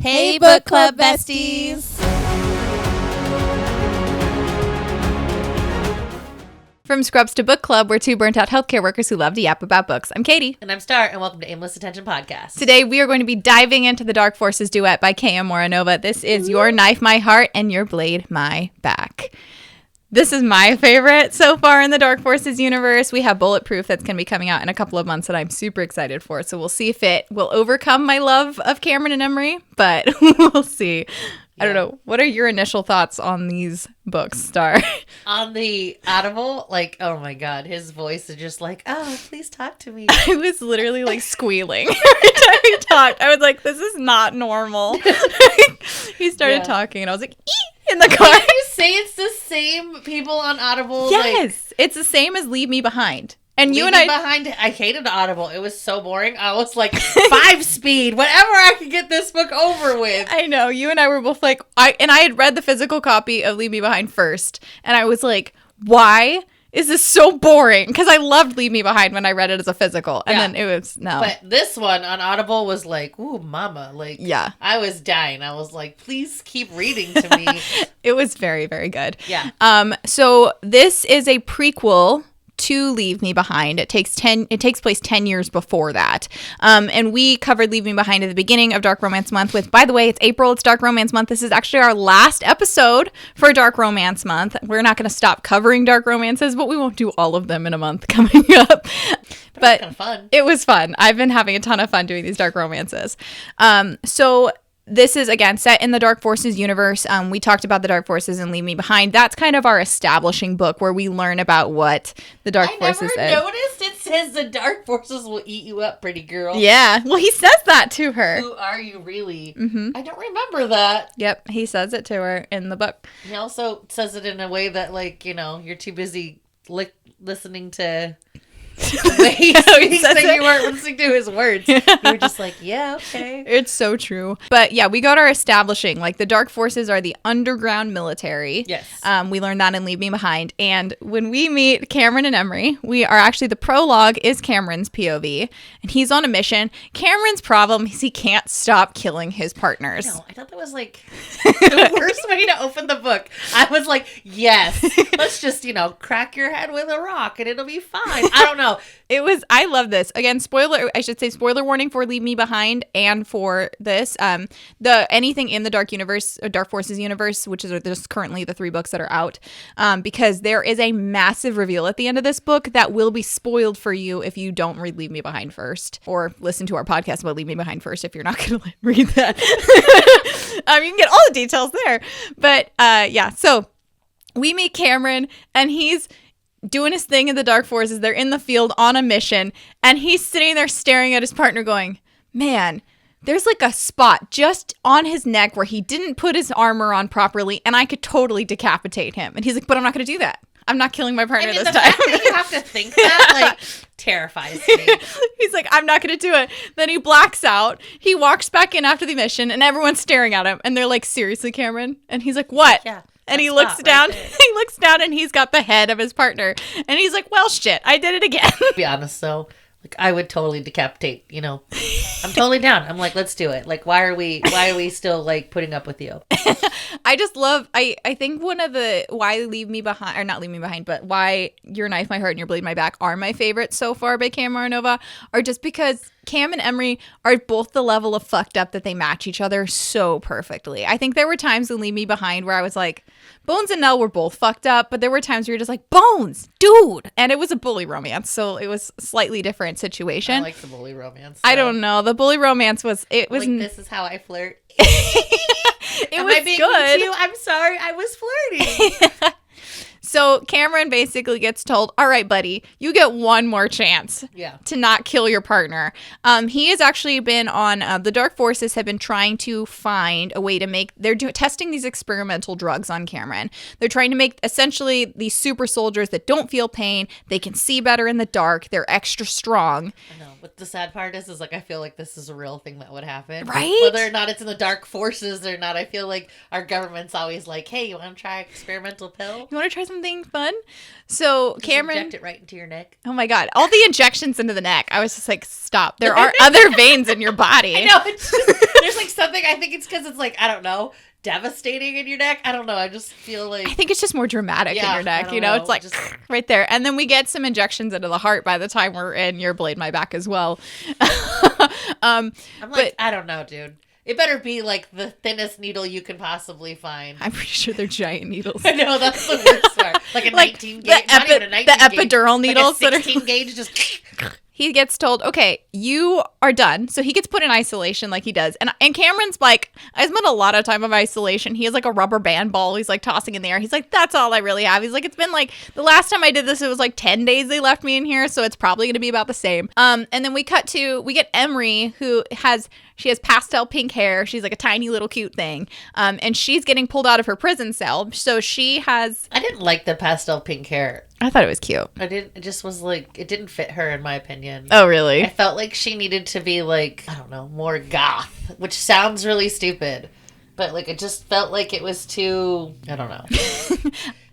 Hey, book club besties. From Scrubs to Book Club, we're two burnt-out healthcare workers who love to yap about books. I'm Katie. And I'm Star, and welcome to Aimless Attention Podcast. Today, we are going to be diving into the Dark Forces Duet by Moronova. This is Your Knife, My Heart, and Your Blade, My Back. This is my favorite so far in the Dark Forces universe. We have Bulletproof that's going to be coming out in a couple of months that I'm super excited for. So we'll see if it will overcome my love of Cameron and Emery, but we'll see. Yeah. I don't know. What are your initial thoughts on these books, Star? On the Audible, oh my God, his voice is just like, oh, please talk to me. I was literally squealing every time he talked. I was like, this is not normal. He started talking and I was like, ee! In the car. Did you say it's the same people on Audible? Yes. It's the same as Leave Me Behind. And you and I hated Audible. It was so boring. I was like, 5 speed, whatever I could get this book over with. I know. You and I were both like, I had read the physical copy of Leave Me Behind first. And I was like, why is this so boring? Because I loved Leave Me Behind when I read it as a physical. And then it was, no. But this one on Audible was like, ooh, mama. Yeah. I was dying. I was like, please keep reading to me. It was very, very good. Yeah. So this is a prequel to Leave Me Behind. It takes place 10 years before that. And we covered Leave Me Behind at the beginning of Dark Romance Month with, by the way, it's April, it's Dark Romance Month. This is actually our last episode for Dark Romance Month. We're not going to stop covering dark romances, but we won't do all of them in a month coming up. But kind of fun. It was fun. I've been having a ton of fun doing these dark romances. So this is, again, set in the Dark Forces universe. We talked about the Dark Forces and Leave Me Behind. That's kind of our establishing book where we learn about what the Dark Forces is. I never noticed it says the Dark Forces will eat you up, pretty girl. Yeah. Well, he says that to her. Who are you really? Mm-hmm. I don't remember that. Yep. He says it to her in the book. He also says it in a way that, you're too busy listening to... He said you weren't listening to his words. You were just like, yeah, okay. It's so true. But yeah, we got our establishing. The Dark Forces are the underground military. Yes. We learned that in Leave Me Behind. And when we meet Cameron and Emery, we are actually, the prologue is Cameron's POV. And he's on a mission. Cameron's problem is he can't stop killing his partners. No, I thought that was the worst way to open the book. I was like, yes, let's just, crack your head with a rock and it'll be fine. I don't know. I love this. Again, spoiler warning for Leave Me Behind and for this. Anything in the Dark Forces universe, which is just currently the 3 books that are out, because there is a massive reveal at the end of this book that will be spoiled for you if you don't read Leave Me Behind first, or listen to our podcast about Leave Me Behind first if you're not going to read that. You can get all the details there. But so we meet Cameron and he's doing his thing in the Dark Forces. They're in the field on a mission, and he's sitting there staring at his partner going, man, there's a spot just on his neck where he didn't put his armor on properly, and I could totally decapitate him. And he's like, but I'm not going to do that. I'm not killing my partner this time. The fact that you have to think that, terrifies me. He's like, I'm not going to do it. Then he blacks out. He walks back in after the mission, and everyone's staring at him. And they're like, seriously, Cameron? And he's like, what? Yeah. And he looks down. He looks down, and he's got the head of his partner. And he's like, well, shit, I did it again. To be honest, though, I would totally decapitate, I'm totally down. I'm like, let's do it. Why are we still putting up with you? I just love, I think one of the, why Leave Me Behind, or not Leave Me Behind, but why Your Knife, My Heart, and Your Blade, My Back are my favorites so far by Moronova are just because Cam and Emery are both the level of fucked up that they match each other so perfectly. I think there were times in Leave Me Behind where I was like, Bones and Nell were both fucked up, but there were times where you're just like, Bones, dude. And it was a bully romance, so it was a slightly different situation. I like the bully romance. I don't know. The bully romance was, this is how I flirt. It was good. I'm sorry, I was flirting. So Cameron basically gets told, all right, buddy, you get one more chance to not kill your partner. He has actually been on, the Dark Forces have been trying to find a way to make, testing these experimental drugs on Cameron. They're trying to make essentially these super soldiers that don't feel pain. They can see better in the dark. They're extra strong. I know. But the sad part is I feel like this is a real thing that would happen. Right? Whether or not it's in the Dark Forces or not, I feel like our government's always like, hey, you want to try experimental pill? You want to try something something fun. So Just Cameron, inject it right into your neck. oh my God, all the injections into the neck. I was just like, stop. There are other veins in your body. I know. It's just, there's like something, I think it's because it's like, I don't know, devastating in your neck. I don't know. I just feel like. I think it's just more dramatic in your neck. You know, it's like just right there. And then we get some injections into the heart by the time we're in Your Blade My Back as well. I'm like, I don't know, dude. It better be like the thinnest needle you can possibly find. I'm pretty sure they're giant needles. I know, that's the worst part. Like a 19 gauge. Not even a 19 the gauge. epidural needles. Like a 16 gauge just. He gets told, okay, you are done. So he gets put in isolation like he does. And Cameron's like, I spent a lot of time of isolation. He has like a rubber band ball he's like tossing in the air. He's like, that's all I really have. He's like, it's been like, the last time I did this, it was like 10 days they left me in here. So it's probably going to be about the same. And then we get Emery, she has pastel pink hair. She's like a tiny little cute thing. And she's getting pulled out of her prison cell. So she has... I didn't like the pastel pink hair. I thought it was cute. It just was like, it didn't fit her in my opinion. Oh, really? I felt like she needed to be like, I don't know, more goth, which sounds really stupid. But like, it just felt like it was too, I don't know.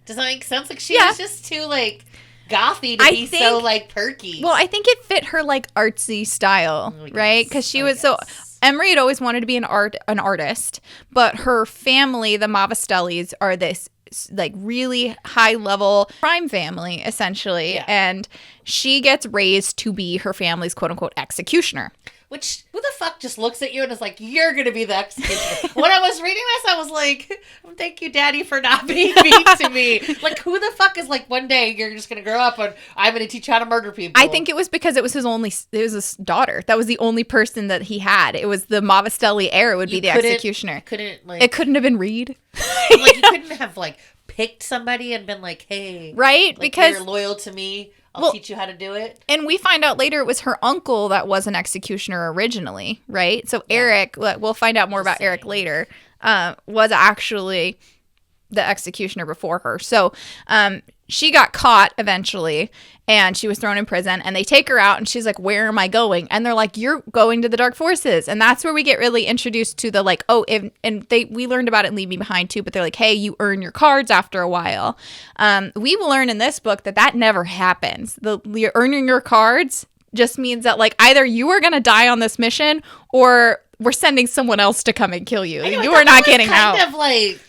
Does that make sense? Like she was just too like... gothy to be so like perky. Well, I think it fit her like artsy style, right? Because she was so... Emery had always wanted to be an artist, but her family, the Mavastellis, are this like really high level crime family essentially, and she gets raised to be her family's quote unquote executioner. Which, who the fuck just looks at you and is like, you're going to be the executioner? When I was reading this, I was like, thank you, Daddy, for not being mean to me. Like, who the fuck is like, one day you're just going to grow up and I'm going to teach you how to murder people? I think it was because it was his daughter. That was the only person that he had. It was the Mavastelli heir would be the executioner. It couldn't have been Reed. Like, you couldn't have like picked somebody and been like, hey. Right? Like, because you're loyal to me. I'll teach you how to do it. And we find out later it was her uncle that was an executioner originally, right? So Eric, we'll find out more about Eric later, was actually the executioner before her. So she got caught eventually and she was thrown in prison and they take her out and she's like, where am I going? And they're like, you're going to the Dark Forces. And that's where we get really introduced to the like, we learned about it in Leave Me Behind too, but they're like, hey, you earn your cards after a while. We will learn in this book that never happens. You're earning your cards just means that like either you are going to die on this mission or we're sending someone else to come and kill you. You are not getting out. Kind of like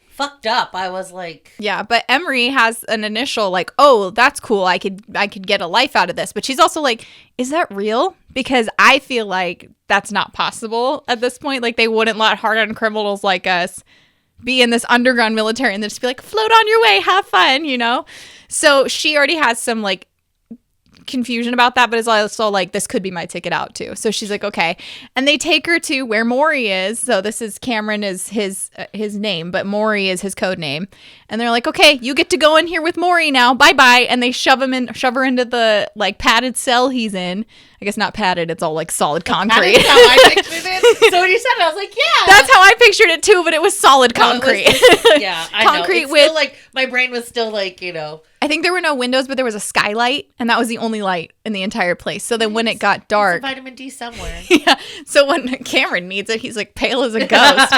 fucked up. I was like, yeah, but Emery has an initial like, oh, that's cool. I could get a life out of this. But she's also like, is that real? Because I feel like that's not possible at this point. Like they wouldn't let hardened criminals like us be in this underground military and then just be like, float on your way, have fun, you know? So she already has some like confusion about that, but it's also like, this could be my ticket out too. So she's like, okay. And they take her to where Maury is. So this is Cameron is his name, but Maury is his code name. And they're like, okay, you get to go in here with Maury now. Bye-bye. And they shove her into the like padded cell he's in. I guess not padded. It's all like solid concrete. That's how I pictured it. So when you said it, I was like, yeah. That's how I pictured it too, but it was solid concrete. I concrete know. with still like, my brain was still like, you know. I think there were no windows, but there was a skylight, and that was the only light in the entire place. So then when it got dark... vitamin D somewhere. Yeah. So when Cameron needs it, he's like pale as a ghost.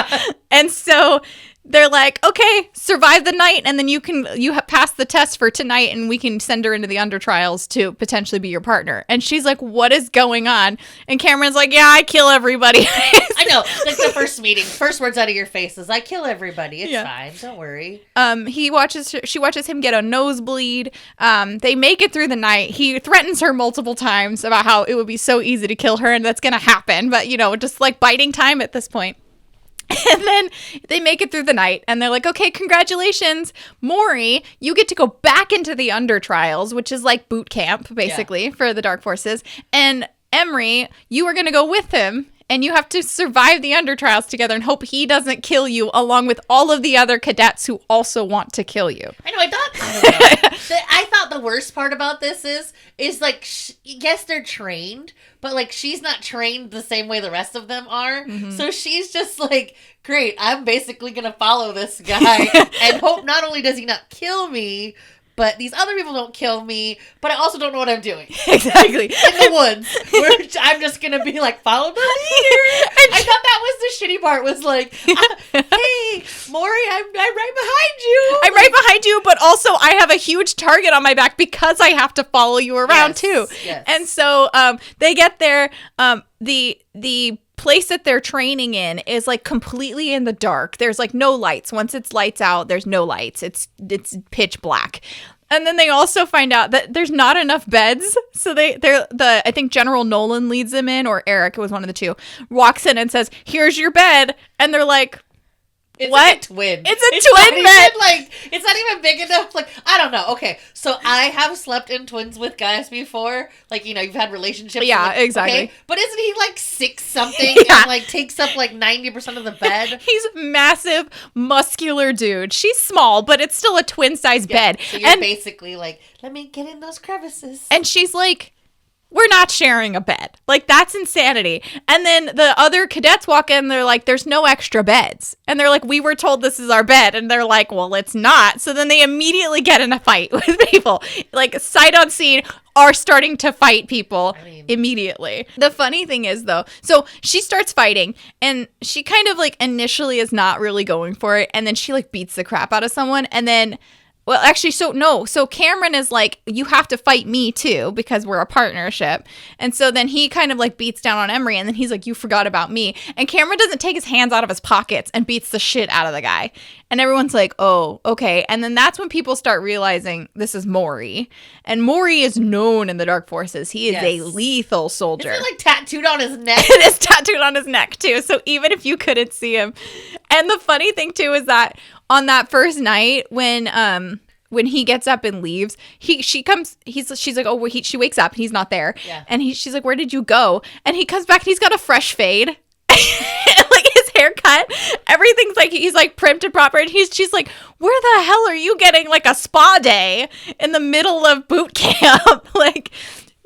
And so they're like, okay, survive the night, and then you have passed the test for tonight, and we can send her into the under trials to potentially be your partner. And she's like, what is going on? And Cameron's like, yeah, I kill everybody. I know. Like the first meeting, first words out of your face is, I kill everybody. It's fine. Don't worry. She watches him get a nosebleed. They make it through the night. He threatens her multiple times about how it would be so easy to kill her, and that's going to happen. But, just like biding time at this point. And then they make it through the night and they're like, okay, congratulations, Maury, you get to go back into the under trials, which is like boot camp, basically, for the Dark Forces. And Emery, you are going to go with him and you have to survive the under trials together and hope he doesn't kill you along with all of the other cadets who also want to kill you. I know. I thought the worst part about this is like, yes, they're trained, but like she's not trained the same way the rest of them are. Mm-hmm. So she's just like, great, I'm basically going to follow this guy and hope not only does he not kill me, but these other people don't kill me, but I also don't know what I'm doing. Exactly. In the woods. Where I'm just going to be like, follow the leader. I thought that was the shitty part, was like, hey, Maury, I'm right behind you. I'm right behind you, but also I have a huge target on my back because I have to follow you around too. Yes. And so they get there. The place that they're training in is like completely in the dark. There's like no lights. Once it's lights out, there's no lights. It's pitch black. And then they also find out that there's not enough beds. So I think General Nolan leads them in, or Eric, it was one of the two, walks in and says, "Here's your bed." And they're like, it's what? Like a twin. It's twin bed. Like, it's not even big enough. Like, I don't know. Okay, so I have slept in twins with guys before. Like, you've had relationships. Yeah, with, exactly. Okay? But isn't he like 6-something and like takes up like 90% of the bed? He's massive, muscular dude. She's small, but it's still a twin-size bed. So you're basically like, let me get in those crevices. And she's like, we're not sharing a bed. Like, that's insanity. And then the other cadets walk in, they're like, there's no extra beds. And they're like, we were told this is our bed. And they're like, well, it's not. So then they immediately get in a fight with people. Like, sight unseen, are starting to fight people immediately. The funny thing is, though, so she starts fighting, and she kind of, like, initially is not really going for it. And then she, like, beats the crap out of someone. And then... Well, actually, so Cameron is like, you have to fight me too, because we're a partnership. And so then he kind of like beats down on Emery, and then he's like, you forgot about me. And Cameron doesn't take his hands out of his pockets and beats the shit out of the guy. And everyone's like, oh, okay. And then that's when people start realizing this is Maury. And Maury is known in the Dark Forces. He is a lethal soldier. Is it like tattooed on his neck? It is tattooed on his neck too. So even if you couldn't see him. And the funny thing too is that on that first night when he gets up and leaves, she's like, oh, she wakes up, he's not there. Yeah. And she's like, where did you go? And he comes back and he's got a fresh fade. Like his haircut, everything's like, he's like primed and proper. And she's like, where the hell are you getting like a spa day in the middle of boot camp? Like,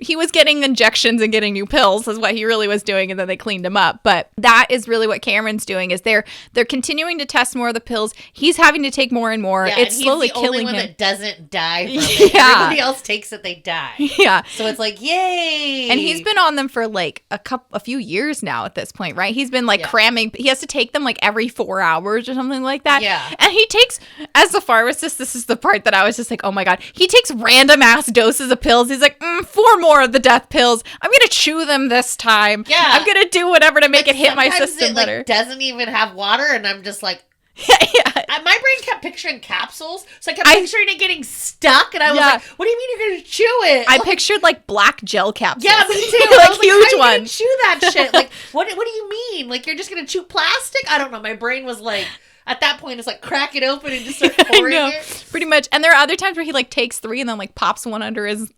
he was getting injections and getting new pills is what he really was doing, and then they cleaned him up. But that is really what Cameron's doing, is they're continuing to test more of the pills. He's having to take more and more. Yeah, it's and slowly he's the killing only one him. that doesn't die from it. Yeah. Everybody else takes it, they die. Yeah. So it's like, yay. And he's been on them for like a few years now at this point, right? He's been like cramming. He has to take them like every 4 hours or something like that. Yeah. And he takes, as the pharmacist, this is the part that I was just like, oh my God. He takes random ass doses of pills. He's like, 4 more of the death pills. I'm going to chew them this time. Yeah. I'm going to do whatever to make it hit my system better. Like, doesn't even have water, and I'm just like, yeah. My brain kept picturing capsules, so I kept picturing it getting stuck, and I was like, what do you mean you're going to chew it? I pictured like black gel capsules. Yeah, me too. Like, I was huge how ones. are you gonna chew that shit? Like, what do you mean? Like, you're just going to chew plastic? I don't know. My brain was like... At that point, it's like, crack it open and just start pouring it. Pretty much. And there are other times where he like takes 3 and then like pops one under his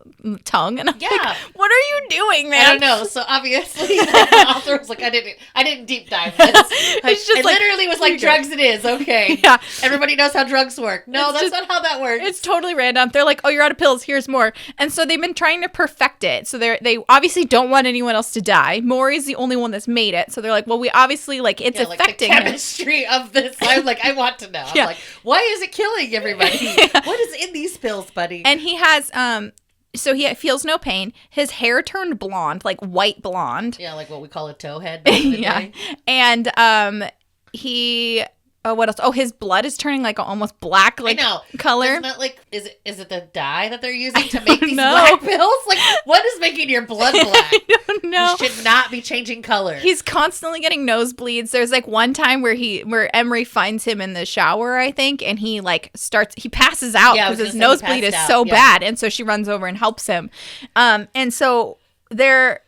tongue. And I'm like, what are you doing, man? I don't know. So obviously, the author was like, I didn't deep dive this. It's just like, literally was like, drugs it is. Okay. Yeah. Everybody knows how drugs work. No, that's not how that works. It's totally random. They're like, oh, you're out of pills. Here's more. And so they've been trying to perfect it. So they obviously don't want anyone else to die. Maury's the only one that's made it. So they're like, well, we obviously like it's affecting like the chemistry of this. I'm like, I want to know. I'm like, why is it killing everybody? What is in these pills, buddy? And he has so he feels no pain. His hair turned blonde, like white blonde. Yeah, like what we call a towhead. Yeah. And he what else? Oh, his blood is turning like almost black, like color. Isn't that like, is it the dye that they're using to make these black pills? Like, what is making your blood black? I don't know. You should not be changing color. He's constantly getting nosebleeds. There's like one time where Emery finds him in the shower, I think, and he like he passes out because his nosebleed is so bad, and so she runs over and helps him. And so they're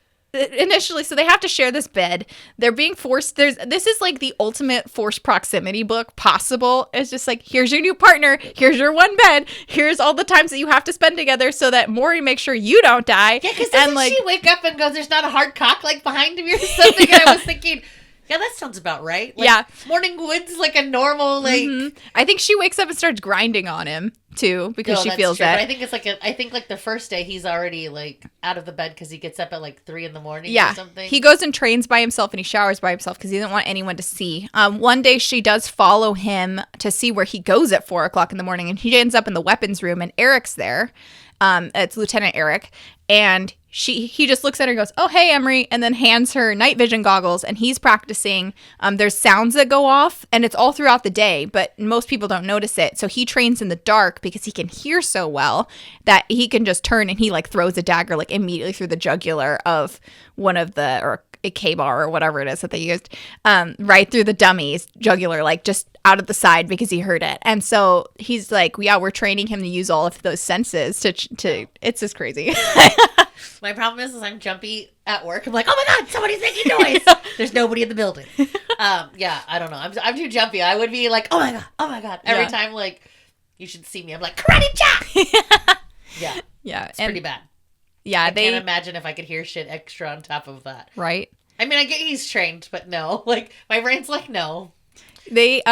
initially, so they have to share this bed. They're being forced. This is like the ultimate forced proximity book possible. It's just like, here's your new partner. Here's your one bed. Here's all the times that you have to spend together so that Maury makes sure you don't die. Yeah, because doesn't she wake up and goes, there's not a hard cock like behind me or something? And I was thinking, Yeah, that sounds about right. Like, Yeah. Morning Wood's like a normal, like... I think she wakes up and starts grinding on him, too, because she feels true, that. But I think it's like I think like the first day he's already like out of the bed because he gets up at like 3 a.m. or something. He goes and trains by himself and he showers by himself because he doesn't want anyone to see. One day she does follow him to see where he goes at 4 o'clock in the morning, and he ends up in the weapons room, and Eric's there. It's Lieutenant Eric, and he just looks at her and goes, "Oh, hey, Emery," and then hands her night vision goggles, and he's practicing. There's sounds that go off, and it's all throughout the day, but most people don't notice it. So he trains in the dark because he can hear so well that he can just turn and he like throws a dagger like immediately through the jugular of one of the, or a K-bar or whatever it is that they used, right through the dummy's jugular, like just out of the side because he heard it. And so he's like, yeah, we're training him to use all of those senses to it's just crazy. My problem is I'm jumpy at work. I'm like, oh my God, somebody's making noise. There's nobody in the building. Yeah, I don't know. I'm too jumpy. I would be like, oh my God. Every time, like, you should see me. I'm like, karate chop. Yeah. Yeah. It's pretty bad. Yeah. I can't imagine if I could hear shit extra on top of that. Right. I mean, I get he's trained, but no. Like, my brain's like, no. They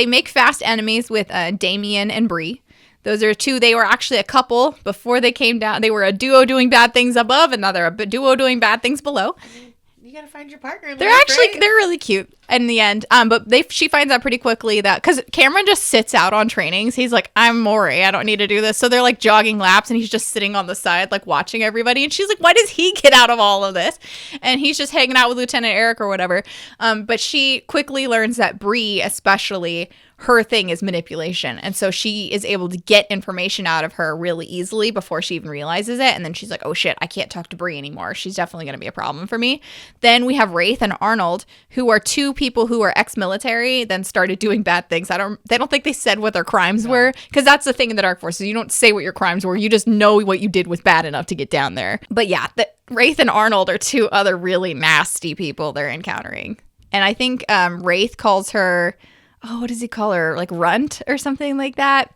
make fast enemies with Damien and Bree. Those are two. They were actually a couple before they came down. They were a duo doing bad things above, and now they're a duo doing bad things below. I mean, you gotta find your partner. They're really cute in the end. But she finds out pretty quickly that because Cameron just sits out on trainings. He's like, I'm Maury. I don't need to do this. So they're like jogging laps, and he's just sitting on the side, like watching everybody. And she's like, why does he get out of all of this? And he's just hanging out with Lieutenant Eric or whatever. But she quickly learns that Bree, especially, her thing is manipulation. And so she is able to get information out of her really easily before she even realizes it. And then she's like, oh shit, I can't talk to Bree anymore. She's definitely going to be a problem for me. Then we have Wraith and Arnold, who are two people who are ex-military, then started doing bad things. They don't think they said what their crimes were, because that's the thing in the Dark Forces. You don't say what your crimes were. You just know what you did was bad enough to get down there. But yeah, Wraith and Arnold are two other really nasty people they're encountering. And I think Wraith calls her, what does he call her? Like Runt or something like that.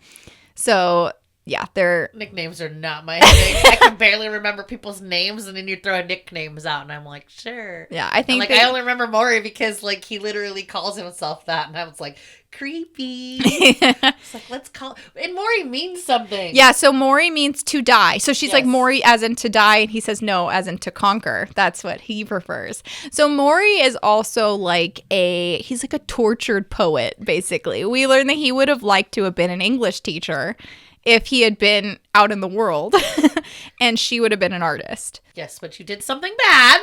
So yeah, their nicknames are not my thing. I can barely remember people's names, and then you throw nicknames out, and I'm like, sure. Yeah, I think I only remember Maury because like he literally calls himself that, and I was like, creepy. It's like, let's call. And Maury means something. Yeah, so Maury means to die. So she's like, Maury as in to die, and he says no as in to conquer. That's what he prefers. So Maury is also like he's like a tortured poet, basically. We learned that he would have liked to have been an English teacher if he had been out in the world, and she would have been an artist. Yes, but you did something bad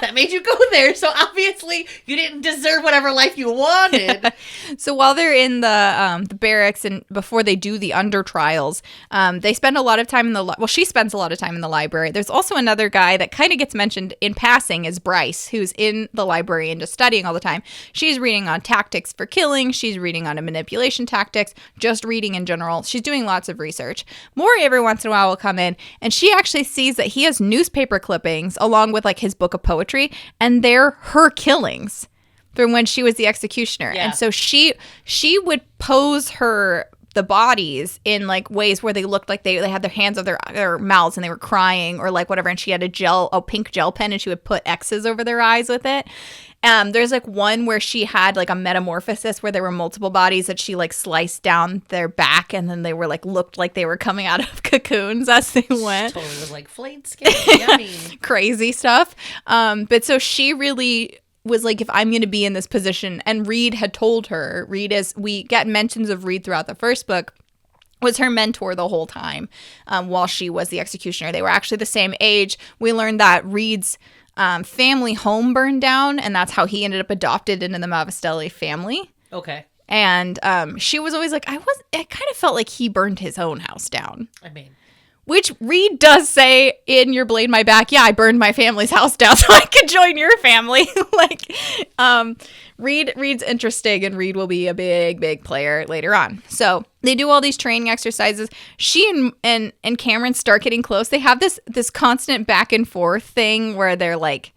that made you go there, so obviously you didn't deserve whatever life you wanted. So while they're in the barracks and before they do the under trials, they spend a lot of time she spends a lot of time in the library. There's also another guy that kind of gets mentioned in passing is Bryce, who's in the library and just studying all the time. She's reading on tactics for killing. She's reading on manipulation tactics, just reading in general. She's doing lots of research. Maury every once in a while will come in, and she actually sees that he has newspaper clippings along with like his book of poetry, and they're her killings from when she was the executioner. Yeah. And so she would pose the bodies in like ways where they looked like they had their hands on their mouths and they were crying or like whatever, and she had a pink gel pen, and she would put X's over their eyes with it. There's like one where she had like a metamorphosis where there were multiple bodies that she like sliced down their back, and then they were like looked like they were coming out of cocoons as they went. Totally was like flayed skin, yummy, crazy stuff. But so she really was like, if I'm going to be in this position, and Reed had told her, we get mentions of Reed throughout the first book, was her mentor the whole time while she was the executioner. They were actually the same age. We learned that Reed's family home burned down, and that's how he ended up adopted into the Mavastelli family. Okay. And she was always like, I kind of felt like he burned his own house down. I mean, which Reed does say in Your Blade My Back, yeah, I burned my family's house down so I could join your family. Reed's interesting, and Reed will be a big, big player later on. So they do all these training exercises. She and Cameron start getting close. They have this constant back and forth thing where they're like,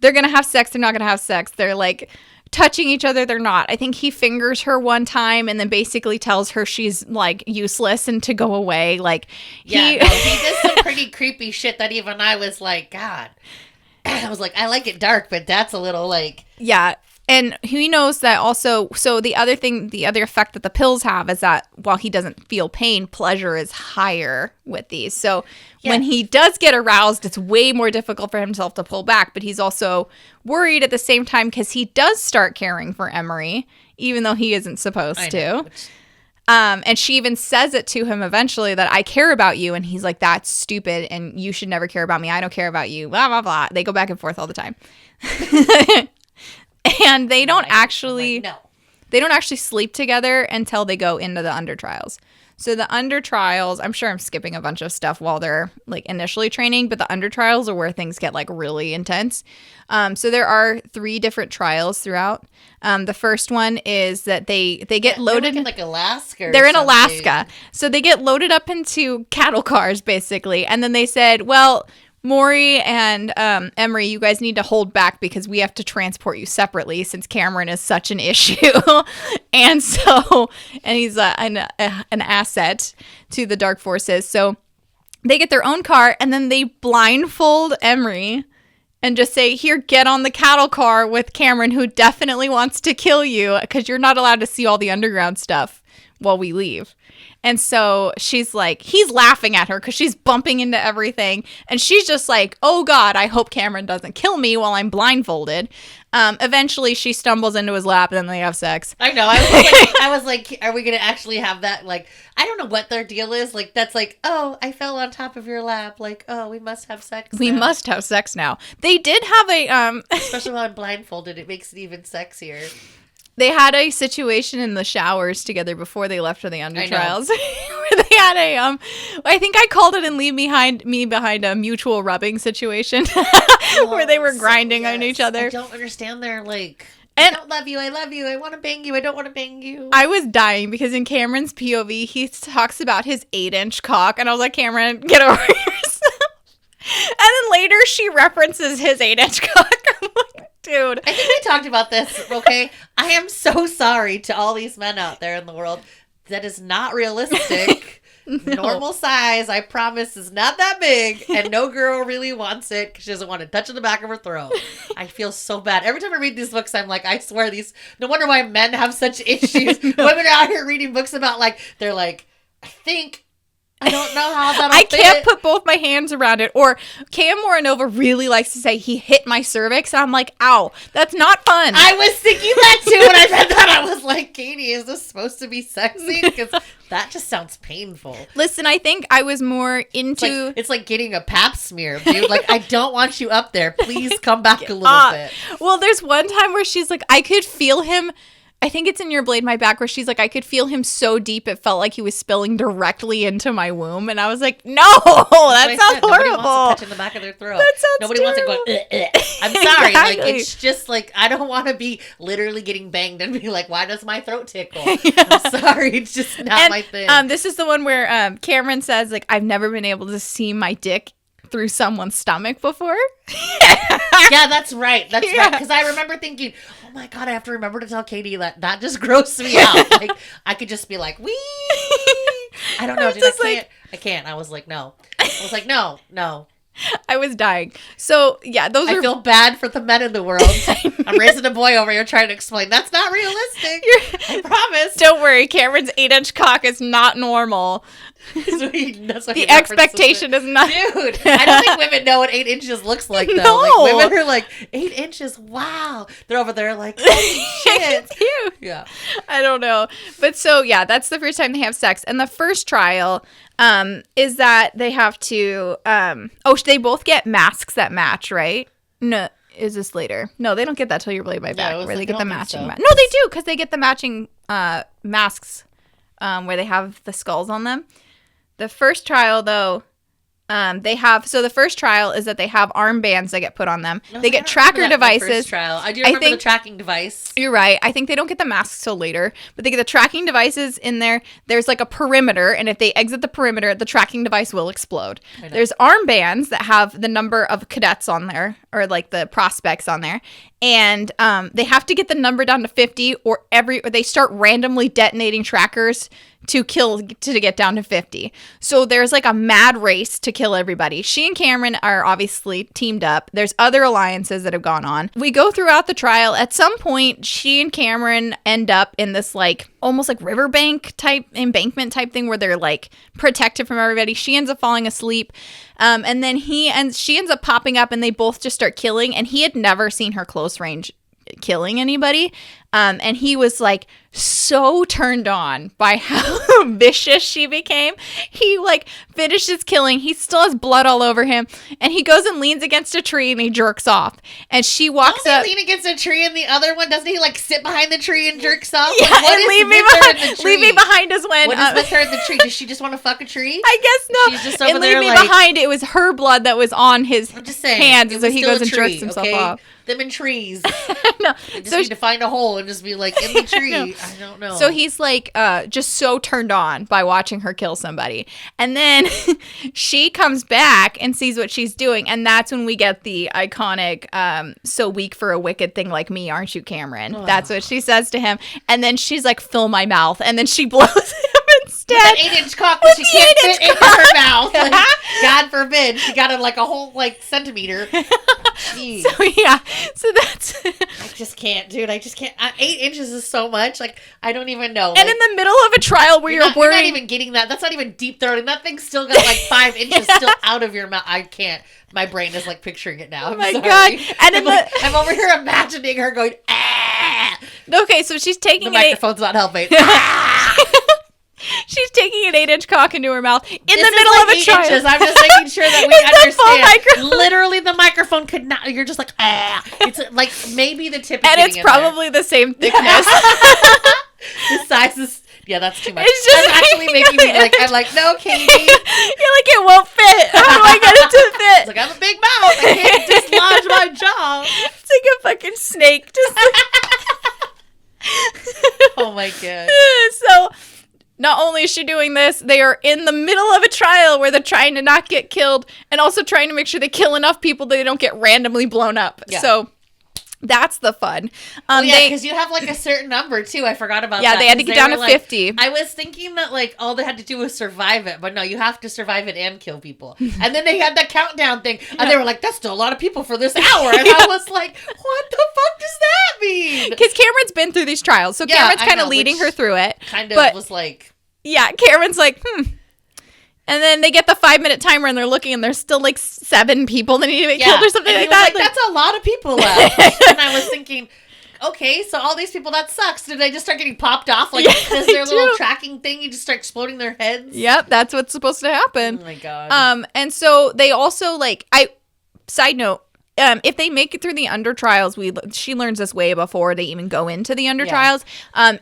they're going to have sex, they're not going to have sex. They're like touching each other, they're not. I think he fingers her one time and then basically tells her she's like useless and to go away. Like he did some pretty creepy shit that even I was like, God. I was like, I like it dark, but that's a little like, yeah, And he knows that also. So the other effect that the pills have is that while he doesn't feel pain, pleasure is higher with these. So when he does get aroused, it's way more difficult for himself to pull back. But he's also worried at the same time because he does start caring for Emery, even though he isn't supposed to. And she even says it to him eventually that I care about you. And he's like, that's stupid. And you should never care about me. I don't care about you. Blah, blah, blah. They go back and forth all the time. And they don't actually sleep together until they go into the under trials. So the under trials, I'm sure I'm skipping a bunch of stuff while they're like initially training, but the under trials are where things get like really intense. So there are 3 different trials throughout. The first one is that they get loaded in like Alaska. They're in Alaska. So they get loaded up into cattle cars basically. And then they said, well, Maury and Emery, you guys need to hold back because we have to transport you separately since Cameron is such an issue. And he's an asset to the Dark Forces. So they get their own car and then they blindfold Emery and just say, here, get on the cattle car with Cameron, who definitely wants to kill you because you're not allowed to see all the underground stuff while we leave. And so she's like, he's laughing at her because she's bumping into everything. And she's just like, oh God, I hope Cameron doesn't kill me while I'm blindfolded. Eventually she stumbles into his lap and then they have sex. I know. I was like, are we going to actually have that? Like, I don't know what their deal is. Like, that's like, oh, I fell on top of your lap. Like, oh, we must have sex now. We must have sex now. They did have especially while I'm blindfolded, it makes it even sexier. They had a situation in the showers together before they left for the under trials. Where they had I think I called it in Leave Me Behind a mutual rubbing situation. Where they were grinding on each other. I don't understand their I don't love you, I love you, I want to bang you, I don't want to bang you. I was dying because in Cameron's POV, he talks about his 8-inch cock. And I was like, Cameron, get over yourself. And then later she references his 8-inch cock. I'm like, dude. I think we talked about this, okay? I am so sorry to all these men out there in the world. That is not realistic. No. Normal size, I promise, is not that big. And no girl really wants it because she doesn't want to touch in the back of her throat. I feel so bad. Every time I read these books, I'm like, I swear no wonder why men have such issues. Women are out here reading books about they're like, I don't know how that'll I can't put both my hands around it. Or Cam Moronova really likes to say he hit my cervix. And I'm like, ow, that's not fun. I was thinking that too when I read that. I was like, Katie, is this supposed to be sexy? Because that just sounds painful. Listen, I think I was more into... It's like getting a pap smear, dude. Like, I don't want you up there. Please come back a little bit. Well, there's one time where she's like, I could feel him... I think it's in Your Blade My Back where she's like, I could feel him so deep it felt like he was spilling directly into my womb. And I was like, no, that sounds horrible. Nobody wants to touch in the back of their throat. That sounds Nobody terrible. wants to go, I'm sorry. Exactly. It's just I don't want to be literally getting banged and be like, why does my throat tickle? I'm sorry. It's just not my thing. This is the one where Cameron says, I've never been able to see my dick through someone's stomach before. Yeah, that's right. That's right. Because I remember thinking, oh my God, I have to remember to tell Katie that just grossed me out. I could just be like, wee. I don't know, dude. I can't. I was like, no. No. I was dying. So, yeah, I feel bad for the men in the world. I'm raising a boy over here trying to explain. That's not realistic. I promise. Don't worry. Cameron's 8-inch cock is not normal. The expectation is not. Dude, I don't think women know what 8 inches looks like, though. No. Women are like, 8 inches? Wow. They're over there like, holy shit. It's huge. Yeah. I don't know. But so, yeah, that's the first time they have sex. And the first trial is that they have to, they both get masks that match, right? No, is this later? No, they don't get that till Your Blade My Back, where they get the matching. No, they do, because they get the matching masks where they have the skulls on them. The first trial, though, the first trial is that they have armbands that get put on them. They get tracker devices. First trial. I do remember the tracking device. You're right. I think they don't get the masks till later, but they get the tracking devices in there. There's a perimeter, and if they exit the perimeter, the tracking device will explode. There's armbands that have the number of cadets on there, or like the prospects on there. And they have to get the number down to 50 or they start randomly detonating trackers to get down to 50. So there's like a mad race to kill everybody. She and Cameron are obviously teamed up. There's other alliances that have gone on. We go throughout the trial. At some point, she and Cameron end up in this like almost like riverbank type embankment type thing where they're like protected from everybody. She ends up falling asleep. And then she ends up popping up and they both just start killing. And he had never seen her close range killing anybody. And he was like so turned on by how vicious she became. He like finishes killing. He still has blood all over him. And he goes and leans against a tree and he jerks off. And she walks up. Lean against a tree and the other one, doesn't he like sit behind the tree and jerks off? Yeah, like, what and leave me behind is when. What is with her in the tree? Does she just want to fuck a tree? I guess no. She's just over and there leave me like, behind. It was her blood that was on his hands. And so he goes and tree, jerks himself okay? off. Them in trees. No. You just need to find a hole and just be like in the tree. No. I don't know. So he's like just so turned on by watching her kill somebody. And then she comes back and sees what she's doing. And that's when we get the iconic so weak for a wicked thing like me, aren't you, Cameron? Oh. That's what she says to him. And then she's like, fill my mouth. And then she blows him instead. With an 8-inch cock that she can't fit into her mouth. Like, God forbid. She got it like a whole like centimeter. Jeez. So yeah, so that's. I just can't, dude. I just can't. 8 inches is so much. Like I don't even know. And like, in the middle of a trial where you're not even getting that. That's not even deep throating. That thing's still got like 5 inches still out of your mouth. I can't. My brain is like picturing it now. Oh my God! And I'm over here imagining her going. Ah! Okay, so she's taking the microphone's not helping. She's taking an 8-inch cock into her mouth in the middle of a trial. Inches. I'm just making sure that we understand. Literally, the microphone could not. You're just like, ah. It's like maybe the tip. And it's probably the same thickness. The size is. Yeah, that's too much. It's just actually making me like. I'm like, no, Katie. You're like, it won't fit. How do I get it to fit? It's like I have a big mouth. I can't dislodge my jaw. It's like a fucking snake. Just. Oh my God. So. Not only is she doing this, they are in the middle of a trial where they're trying to not get killed and also trying to make sure they kill enough people that they don't get randomly blown up. Yeah. So that's the fun. Yeah, because you have like a certain number too. I forgot about that. Yeah, they had to get down to 50. I was thinking that like all they had to do was survive it, but no, you have to survive it and kill people. And then they had that countdown thing, and they were like, "That's still a lot of people for this hour." And I was like, "What the fuck does that mean?" Because Cameron's been through these trials, so Cameron's kind of leading her through it. Kind of was like, yeah, Cameron's like, And then they get the 5-minute timer and they're looking and there's still like 7 people that need to get killed or something like that. Like, that's a lot of people left. And I was thinking, okay, so all these people, that sucks. Did they just start getting popped off? Like, is their little tracking thing? You just start exploding their heads? Yep, that's what's supposed to happen. Oh my God. And so they also side note, if they make it through the under trials, she learns this way before they even go into the under trials,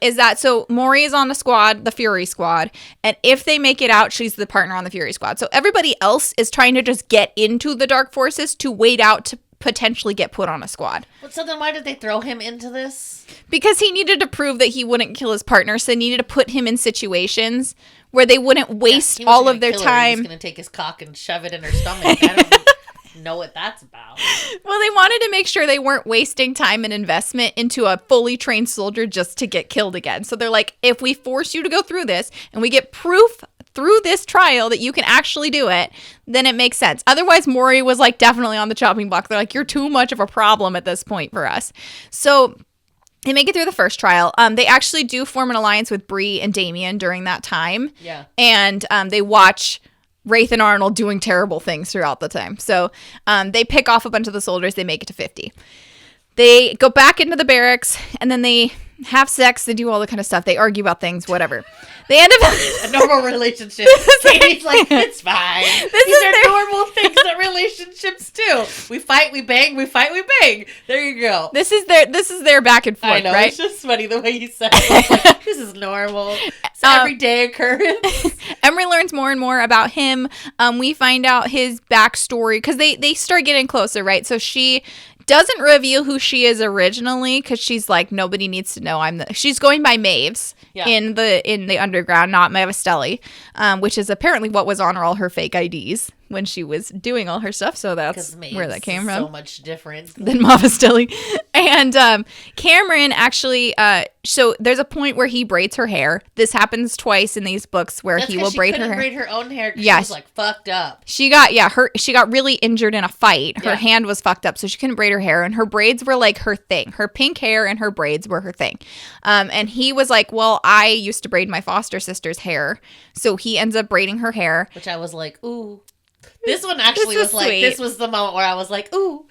is that so Maury is on the squad, the Fury squad, and if they make it out, she's the partner on the Fury squad. So everybody else is trying to just get into the Dark Forces to wait out to potentially get put on a squad. So then why did they throw him into this? Because he needed to prove that he wouldn't kill his partner, so they needed to put him in situations where they wouldn't waste all of their time. He was going to take his cock and shove it in her stomach. I don't know what that's about. Well, they wanted to make sure they weren't wasting time and investment into a fully trained soldier just to get killed again. So they're like, if we force you to go through this and we get proof through this trial that you can actually do it, then it makes sense. Otherwise, Maury was like definitely on the chopping block. They're like, you're too much of a problem at this point for us. So they make it through the first trial. They actually do form an alliance with Bree and Damien during that time. Yeah. And they watch Wraith and Arnold doing terrible things throughout the time. So they pick off a bunch of the soldiers. They make it to 50. They go back into the barracks, and then they have sex. They do all the kind of stuff. They argue about things, whatever. They end up... a normal relationship. Katie's like, it's fine. These are normal things that relationships do. We fight, we bang, we fight, we bang. There you go. This is their back and forth, I know, right? It's just funny the way you said it. Like, this is normal. It's everyday occurrence. Emery learns more and more about him. We find out his backstory, because they start getting closer, right? So she doesn't reveal who she is originally, because she's like, nobody needs to know she's going by Maves in the underground, not Mavistelli, which is apparently what was on all her fake IDs. when she was doing all her stuff. So that's where that came from. So much different than Mavastelli. And Cameron actually, so there's a point where he braids her hair. This happens twice in these books where he will braid her hair. Braid her own hair because she was like fucked up. She got really injured in a fight. Her hand was fucked up, so she couldn't braid her hair, and her braids were like her thing. Her pink hair and her braids were her thing. And he was like, well, I used to braid my foster sister's hair, so he ends up braiding her hair. Which I was like, ooh. This one actually was like, this was the moment where I was like, ooh,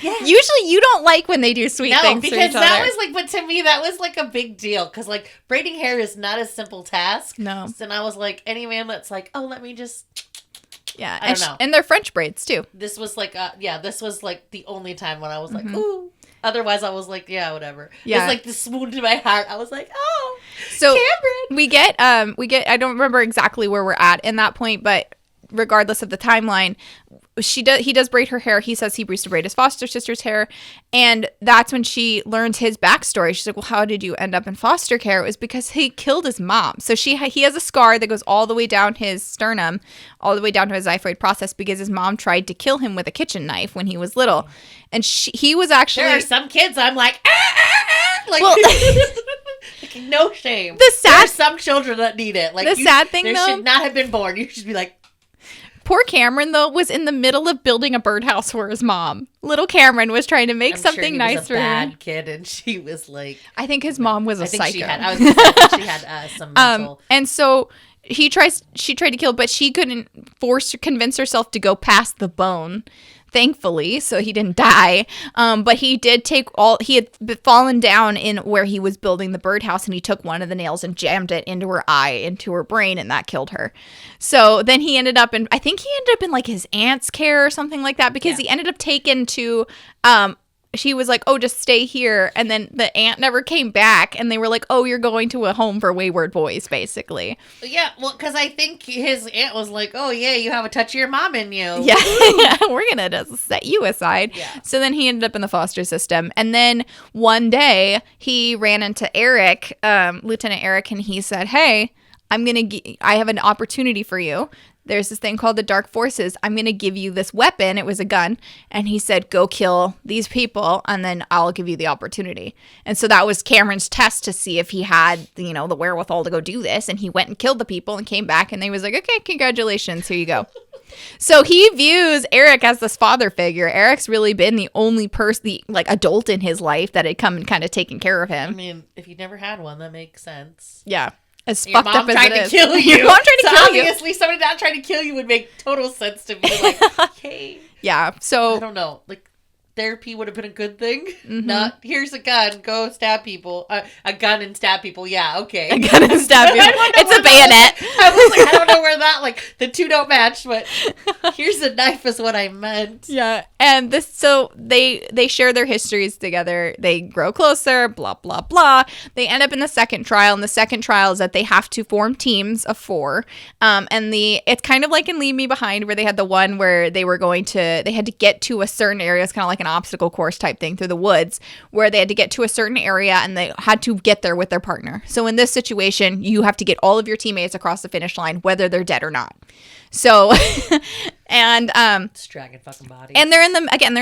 yeah. Usually you don't like when they do sweet things for each other. No, because that was like, but to me, that was like a big deal. Because like braiding hair is not a simple task. No. And I was like, any man that's like, oh, let me just. Yeah. I don't know. And they're French braids too. This was like, this was like the only time when I was like, ooh. Otherwise, I was like, yeah, whatever. Yeah. It's like the swoon to my heart. I was like, oh, so Cameron. We get, I don't remember exactly where we're at in that point, but regardless of the timeline, he does braid her hair. He says he used to braid his foster sister's hair, and that's when she learns his backstory. She's like, well, how did you end up in foster care? It was because he killed his mom. So he has a scar that goes all the way down his sternum, all the way down to his xiphoid process, because his mom tried to kill him with a kitchen knife when he was little. And he was actually... There are some kids I'm like, like, well, like no shame. There are some children that need it. Like, sad thing, though... They should not have been born. You should be like... Poor Cameron, though, was in the middle of building a birdhouse for his mom. Little Cameron was trying to make something nice for him. I'm sure he was a bad kid, and she was like... I think his mom was a psycho. She had some mental... And so she tried to kill, but she couldn't convince herself to go past the bone, thankfully, so he didn't die. But he did he had fallen down in where he was building the birdhouse, and he took one of the nails and jammed it into her eye, into her brain, and that killed her. So then he ended up in like his aunt's care or something like that, because he ended up taken to, she was like, oh, just stay here. And then the aunt never came back, and they were like, oh, you're going to a home for wayward boys, basically. Yeah, well, because I think his aunt was like, oh, yeah, you have a touch of your mom in you. Yeah, we're going to just set you aside. Yeah. So then he ended up in the foster system. And then one day he ran into Eric, Lieutenant Eric, and he said, hey, I have an opportunity for you. There's this thing called the Dark Forces. I'm going to give you this weapon. It was a gun. And he said, go kill these people, and then I'll give you the opportunity. And so that was Cameron's test to see if he had, the wherewithal to go do this. And he went and killed the people and came back, and they was like, okay, congratulations. Here you go. So he views Eric as this father figure. Eric's really been the only person, adult in his life that had come and kind of taken care of him. I mean, if you never had one, that makes sense. Yeah. As your fucked up as it is. Your mom tried to kill you. Your mom tried to kill you. Obviously, somebody not trying to kill you would make total sense to me. Like, okay. Yeah, so... I don't know. Like, therapy would have been a good thing. Mm-hmm. Not, here's a gun, go stab people. A gun and stab people, yeah, okay. A gun and stab people. It's a bayonet. I was like, I don't know where that, the two don't match, but here's a knife is what I meant. Yeah, and so they share their histories together. They grow closer, blah, blah, blah. They end up in the second trial, and the second trial is that they have to form teams of 4. And it's kind of like in Leave Me Behind, where they had the one where they had to get to a certain area. It's kind of like an obstacle course type thing through the woods, where they had to get to a certain area and they had to get there with their partner. So in this situation, you have to get all of your teammates across the finish line, whether they're dead or not. So, and it's dragging fucking bodies. And they're in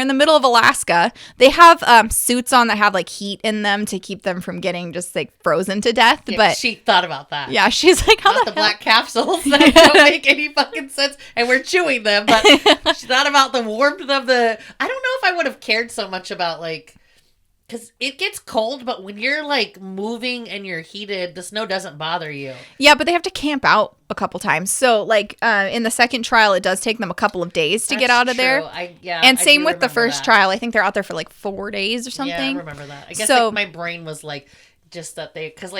the middle of Alaska. They have suits on that have heat in them to keep them from getting just frozen to death. Yeah, but she thought about that. Yeah, she's like, how not the hell? Black capsules that don't make any fucking sense, and we're chewing them. But she thought about the warmth of the. I don't know if I would have cared so much about because it gets cold, but when you're moving and you're heated, the snow doesn't bother you. Yeah, but they have to camp out a couple times. So in the second trial, it does take them a couple of days to get out of there. And same with the first trial. I think they're out there for 4 days or something. Yeah, I remember that. I guess my brain was just that because